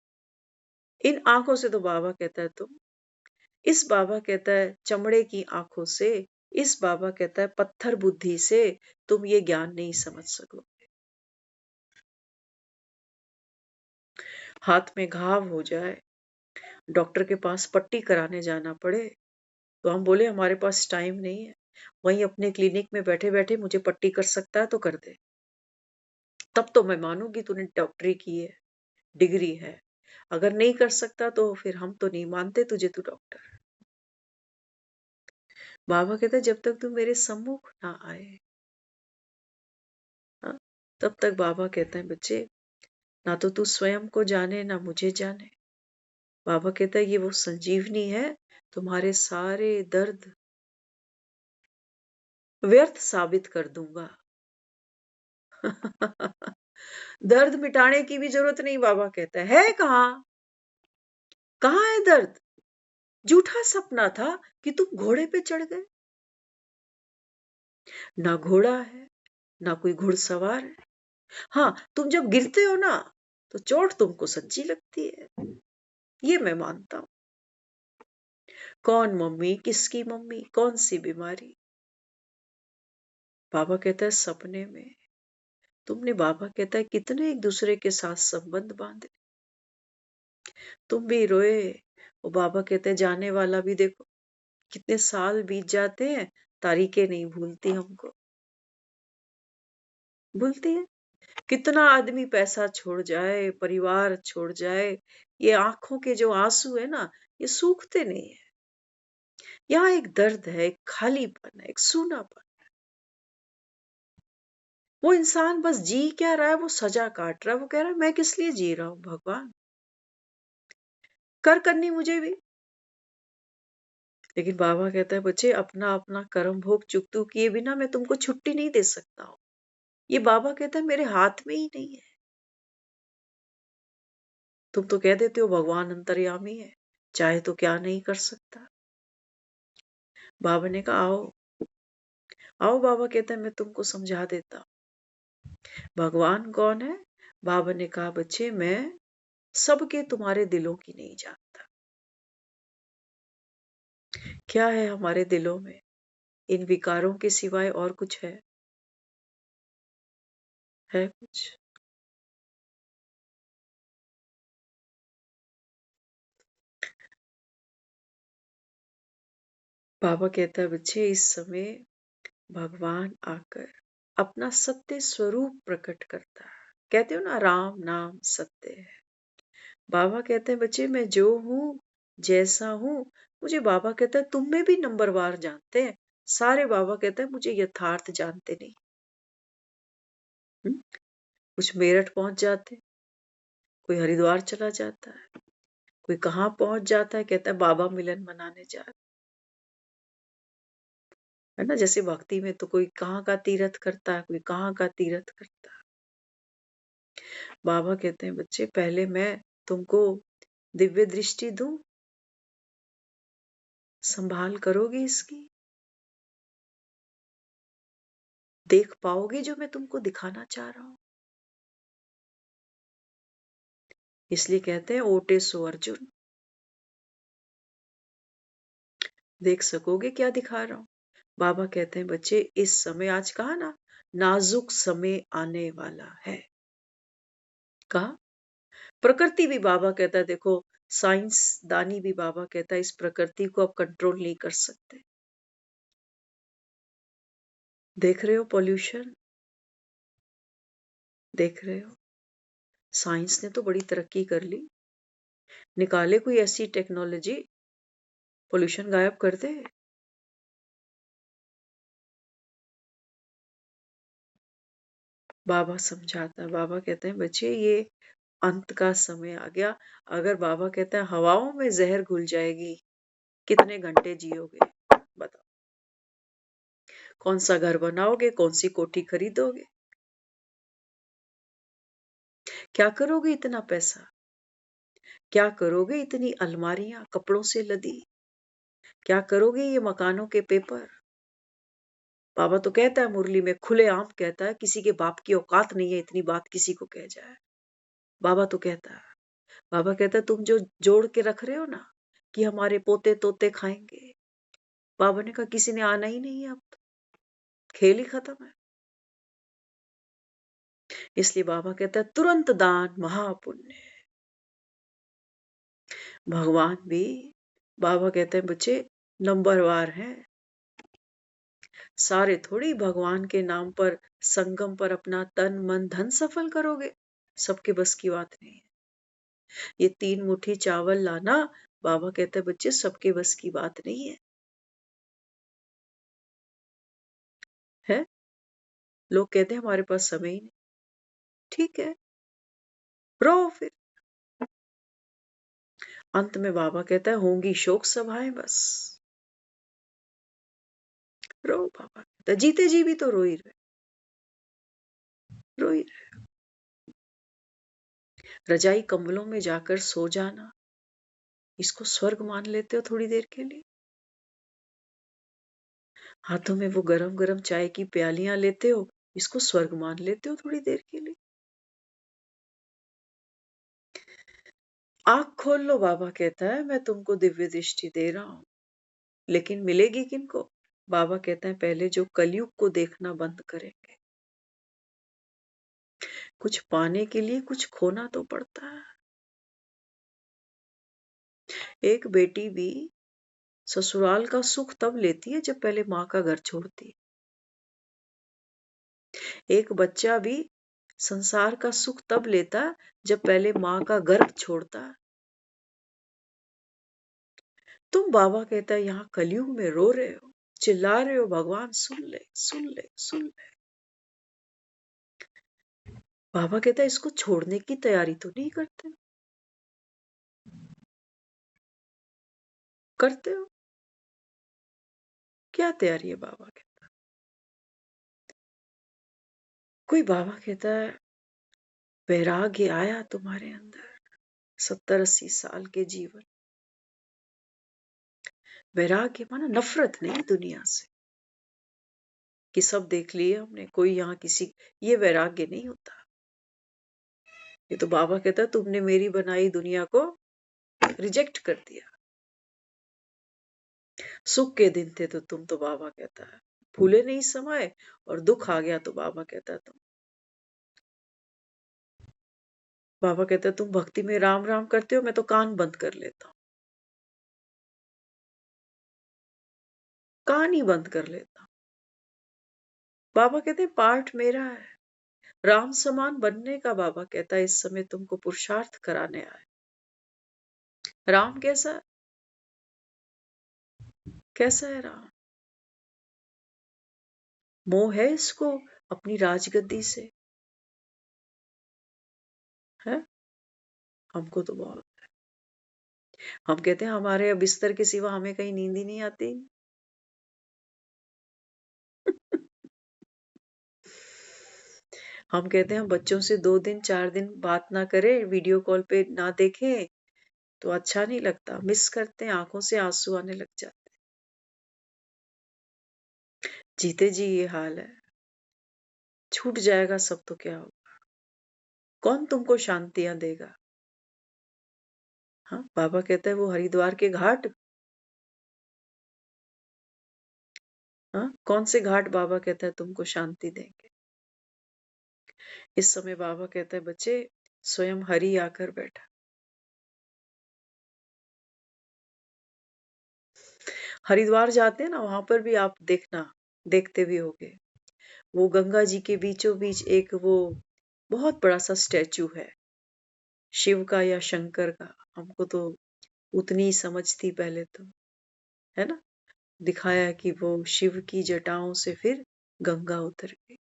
इन आंखों से तो बाबा कहता है तुम, इस बाबा कहता है चमड़े की आंखों से, इस बाबा कहता है पत्थर बुद्धि से तुम ये ज्ञान नहीं समझ सकोगे। हाथ में घाव हो जाए, डॉक्टर के पास पट्टी कराने जाना पड़े तो हम बोले हमारे पास टाइम नहीं है, वहीं अपने क्लिनिक में बैठे बैठे मुझे पट्टी कर सकता है तो कर दे, तब तो मैं मानूंगी तूने डॉक्टरी की है, डिग्री है। अगर नहीं कर सकता तो फिर हम तो नहीं मानते तुझे तू डॉक्टर। बाबा कहता है जब तक तू मेरे सम्मुख ना आए, हाँ, तब तक बाबा कहते हैं बच्चे ना तो तू स्वयं को जाने ना मुझे जाने। बाबा कहता है ये वो संजीवनी है, तुम्हारे सारे दर्द व्यर्थ साबित कर दूंगा। दर्द मिटाने की भी जरूरत नहीं, बाबा कहता है कहाँ? कहाँ है दर्द? झूठा सपना था कि तुम घोड़े पे चढ़ गए। ना घोड़ा है, ना कोई घुड़सवार है। हाँ, तुम जब गिरते हो ना तो चोट तुमको सच्ची लगती है, ये मैं मानता हूं। कौन मम्मी, किसकी मम्मी, कौन सी बीमारी? बाबा कहता है सपने में तुमने, बाबा कहता है कितने एक दूसरे के साथ संबंध बांधे, तुम भी रोए। वो बाबा कहते हैं जाने वाला भी देखो, कितने साल बीत जाते हैं, तारीखें नहीं भूलती हमको, भूलती है। कितना आदमी पैसा छोड़ जाए, परिवार छोड़ जाए, ये आंखों के जो आंसू है ना, ये सूखते नहीं है। यहाँ एक दर्द है, एक खालीपन है, एक सूनापन। वो इंसान बस जी क्या रहा है, वो सजा काट रहा है। वो कह रहा है मैं किस लिए जी रहा हूं भगवान, कर करनी मुझे भी। लेकिन बाबा कहता है बच्चे अपना अपना कर्म भोग चुकतू किए बिना मैं तुमको छुट्टी नहीं दे सकता हूं। ये बाबा कहता है मेरे हाथ में ही नहीं है। तुम तो कह देते हो भगवान अंतर्यामी है, चाहे तो क्या नहीं कर सकता। बाबा ने कहा आओ आओ, बाबा कहता है मैं तुमको समझा देता हूं भगवान कौन है। बाबा ने कहा बच्चे मैं सबके तुम्हारे दिलों की नहीं जानता। क्या है हमारे दिलों में, इन विकारों के सिवाय और कुछ है कुछ? बाबा कहता है बच्चे इस समय भगवान आकर अपना सत्य स्वरूप प्रकट करता है। कहते हो ना राम नाम सत्य है। बाबा कहते हैं बच्चे मैं जो हूं, जैसा हूं, मुझे बाबा कहता है तुम में भी नंबरवार जानते हैं सारे। बाबा कहता है मुझे यथार्थ जानते नहीं। कुछ मेरठ पहुंच जाते, कोई हरिद्वार चला जाता है, कोई कहाँ पहुंच जाता है, कहता है बाबा मिलन मनाने जा रहे, है ना। जैसे भक्ति में तो कोई कहाँ का तीर्थ करता है, कोई कहाँ का तीर्थ करता है। बाबा कहते हैं बच्चे पहले मैं तुमको दिव्य दृष्टि दूं, संभाल करोगे इसकी, देख पाओगे जो मैं तुमको दिखाना चाह रहा हूं। इसलिए कहते हैं ओटे सो अर्जुन, देख सकोगे क्या दिखा रहा हूं। बाबा कहते हैं बच्चे इस समय, आज कहा ना नाजुक समय आने वाला है, कहा प्रकृति भी बाबा कहता है देखो, साइंस दानी भी बाबा कहता है इस प्रकृति को अब कंट्रोल नहीं कर सकते। देख रहे हो पॉल्यूशन, देख रहे हो साइंस ने तो बड़ी तरक्की कर ली, निकाले कोई ऐसी टेक्नोलॉजी पोल्यूशन गायब कर दे। बाबा समझाता, बाबा कहते हैं बच्चे ये अंत का समय आ गया। अगर बाबा कहता है हवाओं में जहर घुल जाएगी, कितने घंटे जियोगे बताओ? कौन सा घर बनाओगे, कौन सी कोठी खरीदोगे, क्या करोगे इतना पैसा, क्या करोगे इतनी अलमारियां कपड़ों से लदी, क्या करोगे ये मकानों के पेपर? बाबा तो कहता है मुरली में खुलेआम कहता है किसी के बाप की औकात नहीं है इतनी बात किसी को कह जाए। बाबा तो कहता है, बाबा कहता है तुम जो जोड़ के रख रहे हो ना कि हमारे पोते तोते खाएंगे, बाबा ने कहा किसी ने आना ही नहीं है, अब तो खेल ही खत्म है। इसलिए बाबा कहता है तुरंत दान महापुण्य है। भगवान भी बाबा कहते हैं बच्चे नंबरवार हैं, सारे थोड़ी भगवान के नाम पर संगम पर अपना तन मन धन सफल करोगे, सबके बस की बात नहीं है। ये 3 मुट्ठी चावल लाना, बाबा कहते हैं बच्चे सबके बस की बात नहीं है, है? लोग कहते हैं हमारे पास समय ही नहीं, ठीक है रो फिर। अंत में बाबा कहता है होंगी शोक सभाएं बस, रो। बाबा कहता है जीते जी भी तो रो ही रहे, रो ही रहे। रजाई कंबलों में जाकर सो जाना, इसको स्वर्ग मान लेते हो थोड़ी देर के लिए। हाथों में वो गरम गरम चाय की प्यालियां लेते हो, इसको स्वर्ग मान लेते हो थोड़ी देर के लिए। आंख खोल लो, बाबा कहता है मैं तुमको दिव्य दृष्टि दे रहा हूं, लेकिन मिलेगी किनको? बाबा कहते हैं पहले जो कलयुग को देखना बंद करेंगे। कुछ पाने के लिए कुछ खोना तो पड़ता है। एक बेटी भी ससुराल का सुख तब लेती है जब पहले माँ का घर छोड़ती है। एक बच्चा भी संसार का सुख तब लेता जब पहले माँ का गर्भ छोड़ता। तुम, बाबा कहता है, यहाँ कलयुग में रो रहे हो, चिल्ला रहे हो, भगवान सुन ले सुन ले सुन ले। बाबा कहता है इसको छोड़ने की तैयारी तो नहीं करते? करते हो? क्या तैयारी है? बाबा कहता, कोई बाबा कहता है वैराग्य आया तुम्हारे अंदर, 70-80 साल के जीवन। वैराग्य माना नफरत नहीं दुनिया से कि सब देख लिए हमने, कोई यहाँ किसी, ये वैराग्य नहीं होता। ये तो बाबा कहता है तुमने मेरी बनाई दुनिया को रिजेक्ट कर दिया। सुख के दिन थे तो तुम, तो बाबा कहता है फूले नहीं समाये, और दुख आ गया तो बाबा कहता है तुम, बाबा कहता है तुम भक्ति में राम राम करते हो, मैं तो कान बंद कर लेता हूं, कान ही बंद कर लेता हूं। बाबा कहते हैं पार्ट मेरा है, राम समान बनने का। बाबा कहता है इस समय तुमको पुरुषार्थ कराने आए। राम कैसा? कैसा है राम? मोह है इसको अपनी राजगद्दी से, है? हमको तो बहुत। हम कहते हैं हमारे बिस्तर के सिवा हमें कहीं नींद ही नहीं आती। हम कहते हैं हम बच्चों से 2 दिन 4 दिन बात ना करें, वीडियो कॉल पे ना देखें तो अच्छा नहीं लगता, मिस करते हैं, आंखों से आंसू आने लग जाते हैं। जीते जी ये हाल है, छूट जाएगा सब तो क्या होगा? कौन तुमको शांतियां देगा? हाँ, बाबा कहता है वो हरिद्वार के घाट, हाँ, कौन से घाट बाबा कहता है तुमको शांति देंगे? इस समय बाबा कहता है बच्चे, स्वयं हरि आकर बैठा। हरिद्वार जाते हैं ना, वहां पर भी आप देखना, देखते भी होगे, वो गंगा जी के बीचों बीच एक वो बहुत बड़ा सा स्टैचू है, शिव का या शंकर का, हमको तो उतनी ही समझ थी पहले तो, है ना? दिखाया कि वो शिव की जटाओं से फिर गंगा उतर गई।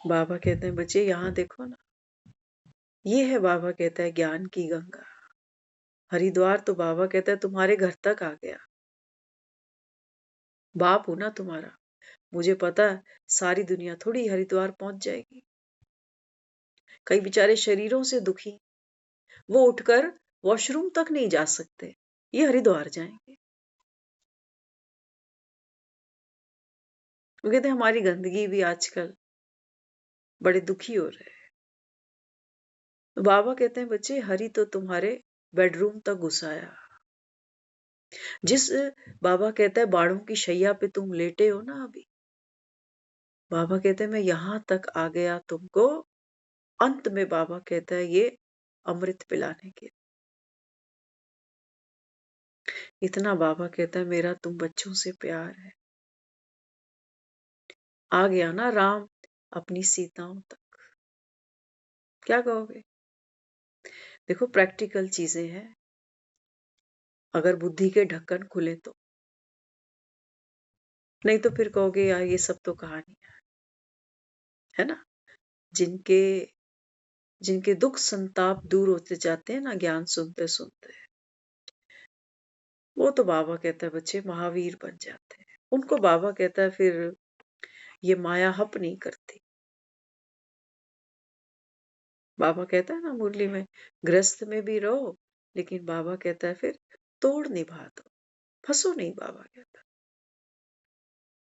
बाबा कहते हैं बच्चे यहाँ देखो ना, ये है, बाबा कहता है ज्ञान की गंगा। हरिद्वार तो बाबा कहता है तुम्हारे घर तक आ गया। बाप हूं ना तुम्हारा, मुझे पता है सारी दुनिया थोड़ी हरिद्वार पहुंच जाएगी। कई बेचारे शरीरों से दुखी, वो उठकर वॉशरूम तक नहीं जा सकते, ये हरिद्वार जाएंगे। वो कहते हैं हमारी गंदगी भी आजकल बड़े दुखी हो रहे हैं। तो बाबा कहते हैं बच्चे हरि तो तुम्हारे बेडरूम तक घुसाया। जिस, बाबा कहता है बाड़ों की शैया पे तुम लेटे हो ना अभी, बाबा कहते हैं मैं यहां तक आ गया तुमको, अंत में बाबा कहता है ये अमृत पिलाने के। इतना बाबा कहता है मेरा तुम बच्चों से प्यार है। आ गया ना राम अपनी सीताओं तक, क्या कहोगे? देखो प्रैक्टिकल चीजें हैं, अगर बुद्धि के ढक्कन खुले तो, नहीं तो फिर कहोगे यार ये सब तो कहानी है ना। जिनके जिनके दुख संताप दूर होते जाते हैं ना ज्ञान सुनते सुनते, वो तो बाबा कहता है बच्चे महावीर बन जाते हैं। उनको बाबा कहता है फिर ये माया हप नहीं करती। बाबा कहता है ना मुरली में, गृहस्थ में भी रहो लेकिन बाबा कहता है फिर तोड़ निभा दो, फंसो नहीं, बाबा कहता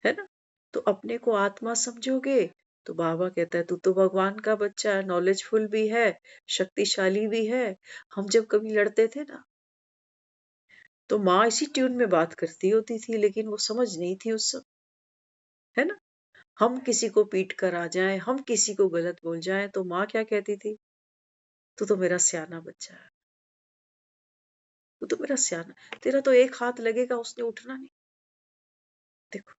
है ना। तो अपने को आत्मा समझोगे तो बाबा कहता है तू तो भगवान का बच्चा है, नॉलेजफुल भी है, शक्तिशाली भी है। हम जब कभी लड़ते थे ना तो माँ इसी ट्यून में बात करती होती थी, लेकिन वो समझ नहीं थी उस समय, है ना। हम किसी को पीट कर आ जाएं, हम किसी को गलत बोल जाएं, तो माँ क्या कहती थी, तू तो मेरा सियाना बच्चा है, तू तो मेरा सियाना, तेरा तो एक हाथ लगेगा उसने उठना नहीं। देखो,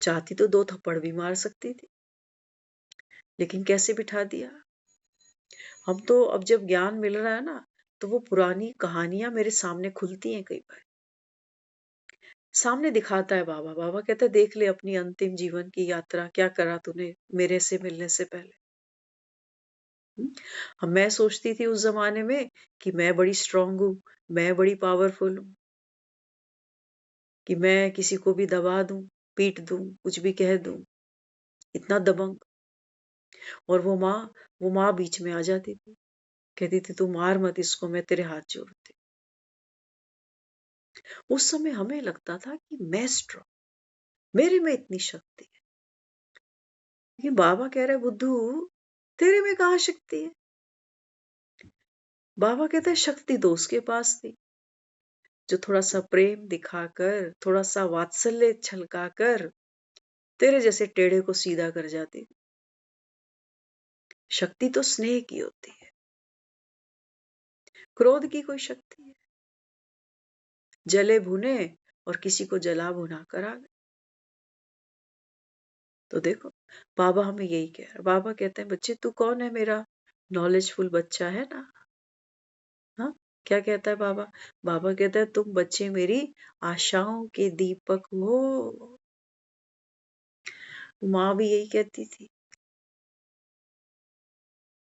चाहती तो 2 थप्पड़ भी मार सकती थी, लेकिन कैसे बिठा दिया। हम तो अब जब ज्ञान मिल रहा है ना तो वो पुरानी कहानियां मेरे सामने खुलती हैं, कई बार सामने दिखाता है बाबा। बाबा कहता है देख ले अपनी अंतिम जीवन की यात्रा, क्या करा तूने मेरे से मिलने से पहले। मैं सोचती थी उस जमाने में कि मैं बड़ी स्ट्रांग हूँ, मैं बड़ी पावरफुल हूँ, कि मैं किसी को भी दबा दूं, पीट दूं, कुछ भी कह दूं, इतना दबंग। और वो माँ बीच में आ जाती थी, कहती थी तू मार मत इसको, मैं तेरे हाथ जोड़ती। उस समय हमें लगता था कि मैं स्ट्रांग, मेरे में इतनी शक्ति है। लेकिन बाबा कह रहे बुद्धू तेरे में कहाँ शक्ति है। बाबा कहता है शक्ति तो उसके पास थी जो थोड़ा सा प्रेम दिखाकर, थोड़ा सा वात्सल्य छलकाकर तेरे जैसे टेढ़े को सीधा कर जाती। शक्ति तो स्नेह की होती है, क्रोध की कोई शक्ति है। जले भुने और किसी को जला भुना कर आ गए। तो देखो बाबा हमें यही कह रहा है। बाबा कहते हैं बच्चे तू कौन है, मेरा नॉलेजफुल बच्चा है ना। हाँ, क्या कहता है बाबा। बाबा कहता है तुम बच्चे मेरी आशाओं के दीपक हो। माँ भी यही कहती थी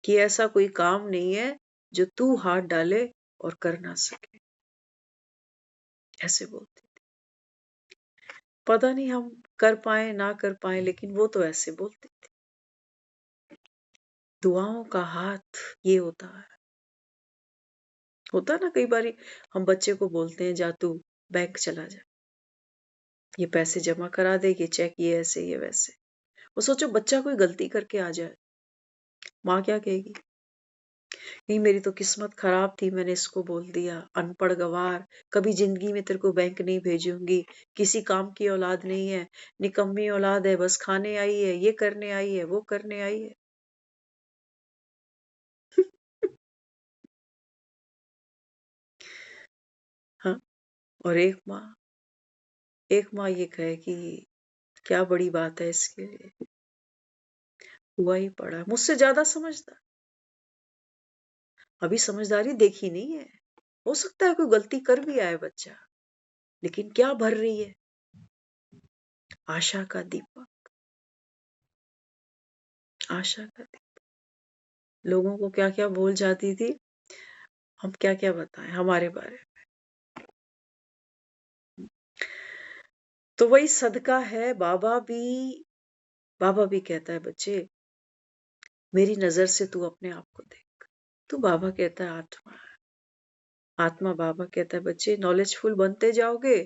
कि ऐसा कोई काम नहीं है जो तू हाथ डाले और कर ना सके, ऐसे बोलती थी। पता नहीं हम कर पाए ना कर पाए, लेकिन वो तो ऐसे बोलती थी। दुआओं का हाथ ये होता है ना। कई बार हम बच्चे को बोलते हैं जा तू बैंक चला जा, ये पैसे जमा करा दे, ये चेक ये ऐसे ये वैसे। वो सोचो बच्चा कोई गलती करके आ जाए, माँ क्या कहेगी, नहीं मेरी तो किस्मत खराब थी, मैंने इसको बोल दिया, अनपढ़ गवार, कभी जिंदगी में तेरे को बैंक नहीं भेजूंगी, किसी काम की औलाद नहीं है, निकम्मी औलाद है, बस खाने आई है, ये करने आई है, वो करने आई है। हाँ। और एक माँ ये कहे कि क्या बड़ी बात है इसके लिए, हुआ ही पड़ा, मुझसे ज्यादा समझदार। अभी समझदारी देखी नहीं है। हो सकता है कोई गलती कर भी आए बच्चा, लेकिन क्या भर रही है, आशा का दीपक, आशा का दीपक। लोगों को क्या क्या बोल जाती थी, हम क्या क्या बताएं हमारे बारे में। तो वही सदका है। बाबा भी कहता है बच्चे मेरी नजर से तू अपने आप को देख। तू बाबा कहता है आत्मा है। आत्मा बाबा कहता है बच्चे नॉलेजफुल बनते जाओगे।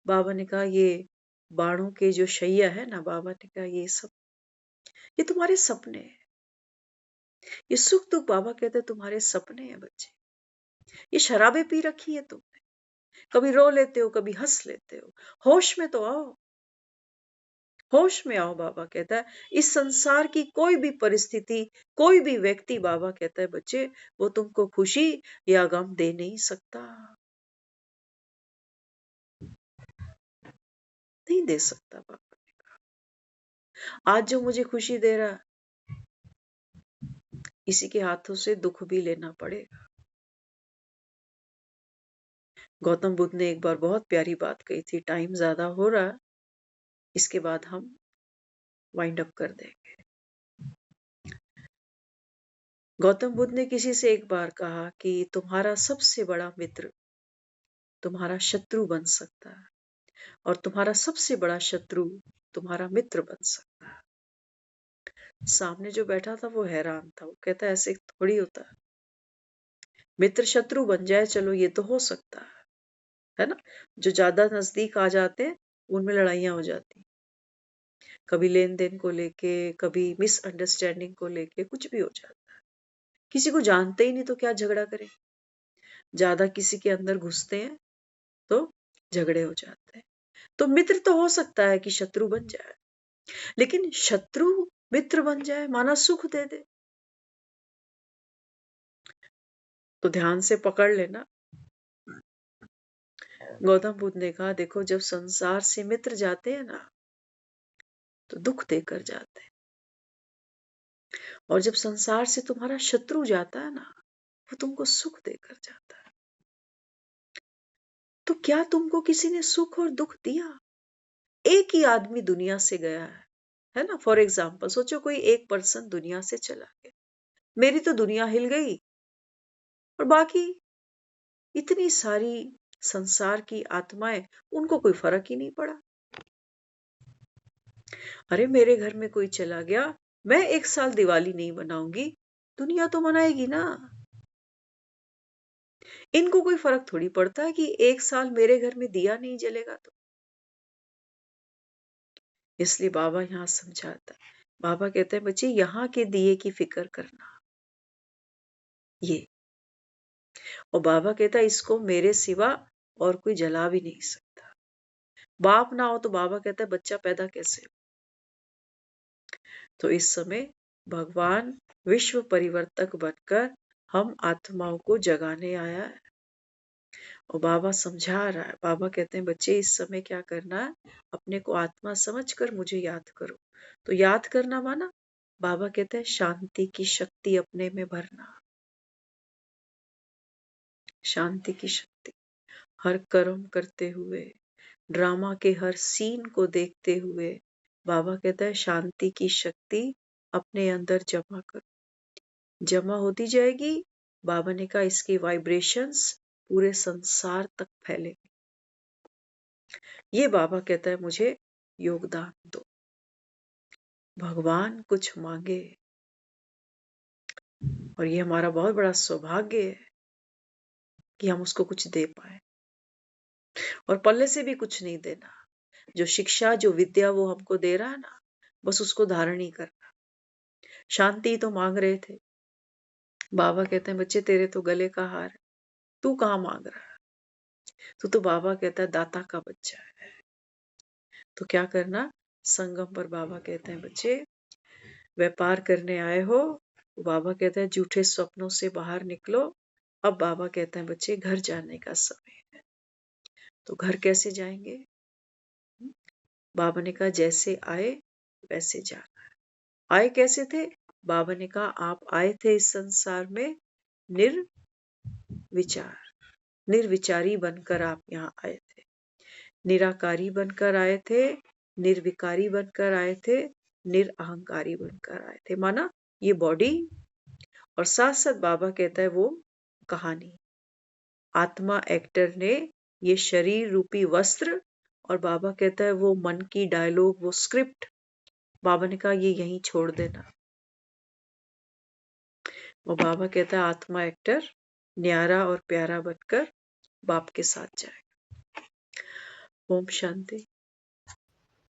बाबा ने कहा ये बाणों के जो शैया है ना, बाबा ने कहा ये सब ये तुम्हारे सपने हैं। ये सुख दुख बाबा कहते हैं तुम्हारे सपने हैं बच्चे। ये शराबें पी रखी है तुमने, कभी रो लेते हो कभी हंस लेते हो। होश में तो आओ, होश में आओ। बाबा कहता है इस संसार की कोई भी परिस्थिति, कोई भी व्यक्ति, बाबा कहता है बच्चे वो तुमको खुशी या गम दे नहीं सकता, नहीं दे सकता। बाबा ने कहा आज जो मुझे खुशी दे रहा, इसी के हाथों से दुख भी लेना पड़ेगा। गौतम बुद्ध ने एक बार बहुत प्यारी बात कही थी। टाइम ज्यादा हो रहा, इसके बाद हम वाइंड अप कर देंगे। गौतम बुद्ध ने किसी से एक बार कहा कि तुम्हारा सबसे बड़ा मित्र तुम्हारा शत्रु बन सकता है, और तुम्हारा सबसे बड़ा शत्रु तुम्हारा मित्र बन सकता है। सामने जो बैठा था वो हैरान था। वो कहता ऐसे थोड़ी होता है, मित्र शत्रु बन जाए, चलो ये तो हो सकता है ना। जो ज्यादा नजदीक आ जाते हैं उनमें लड़ाइयां हो जाती, कभी लेन देन को लेके, कभी मिसअंडरस्टैंडिंग को लेके, कुछ भी हो जाता है। किसी को जानते ही नहीं तो क्या झगड़ा करें। ज्यादा किसी के अंदर घुसते हैं तो झगड़े हो जाते हैं। तो मित्र तो हो सकता है कि शत्रु बन जाए, लेकिन शत्रु मित्र बन जाए, माना सुख दे दे, तो ध्यान से पकड़ लेना। गौतम बुद्ध ने कहा, देखो जब संसार से मित्र जाते हैं ना तो दुख देकर जाते हैं, और जब संसार से तुम्हारा शत्रु जाता है ना वो तुमको सुख देकर जाता है। तो क्या तुमको किसी ने सुख और दुख दिया? एक ही आदमी दुनिया से गया है ना। फॉर एग्जाम्पल सोचो कोई एक पर्सन दुनिया से चला गया, मेरी तो दुनिया हिल गई, और बाकी इतनी सारी संसार की आत्माएं, उनको कोई फर्क ही नहीं पड़ा। अरे मेरे घर में कोई चला गया, मैं 1 साल दिवाली नहीं मनाऊंगी, दुनिया तो मनाएगी ना। इनको कोई फर्क थोड़ी पड़ता है कि 1 साल मेरे घर में दिया नहीं जलेगा तो। इसलिए बाबा यहां समझाता, बाबा कहते हैं बच्चे यहाँ के दिए की फिक्र करना, ये। और बाबा कहता है इसको मेरे सिवा और कोई जला भी नहीं सकता। बाप ना हो तो बाबा कहता है बच्चा पैदा कैसे हो। तो इस समय भगवान विश्व परिवर्तक बनकर हम आत्माओं को जगाने आया है, और बाबा समझा रहा है। बाबा कहते हैं बच्चे इस समय क्या करना है, अपने को आत्मा समझकर मुझे याद करो। तो याद करना माना, बाबा कहते हैं शांति की शक्ति अपने में भरना, शांति की शक्ति। हर कर्म करते हुए, ड्रामा के हर सीन को देखते हुए, बाबा कहता है शांति की शक्ति अपने अंदर जमा करो। जमा होती जाएगी, बाबा ने कहा इसकी वाइब्रेशंस पूरे संसार तक फैलेंगे। ये बाबा कहता है मुझे योगदान दो। भगवान कुछ मांगे, और ये हमारा बहुत बड़ा सौभाग्य है कि हम उसको कुछ दे पाए, और पल्ले से भी कुछ नहीं देना। जो शिक्षा, जो विद्या वो हमको दे रहा है ना, बस उसको धारण ही करना। शांति तो मांग रहे थे, बाबा कहते हैं बच्चे तेरे तो गले का हार है, तू कहाँ मांग रहा है, तू तो बाबा कहता है दाता का बच्चा है। तो क्या करना, संगम पर बाबा कहते हैं बच्चे व्यापार करने आए हो, बाबा कहते हैं झूठे स्वप्नों से बाहर निकलो। अब बाबा कहते हैं बच्चे घर जाने का समय है। तो घर कैसे जाएंगे? बाबा ने कहा जैसे आए वैसे जाना है। आए कैसे थे? बाबा ने कहा आप आए थे इस संसार में निर्विचार, निर्विचारी बनकर आप यहाँ आए थे, निराकारी बनकर आए थे, निर्विकारी बनकर आए थे, निरअहंकारी बनकर आए थे। माना ये बॉडी, और साथ साथ बाबा कहता है वो कहानी, आत्मा एक्टर ने ये शरीर रूपी वस्त्र, और बाबा कहता है वो मन की डायलॉग, वो स्क्रिप्ट, बाबा ने कहा ये यहीं छोड़ देना। वो बाबा कहता है आत्मा एक्टर न्यारा और प्यारा बनकर बाप के साथ जाएगा। ओम शांति।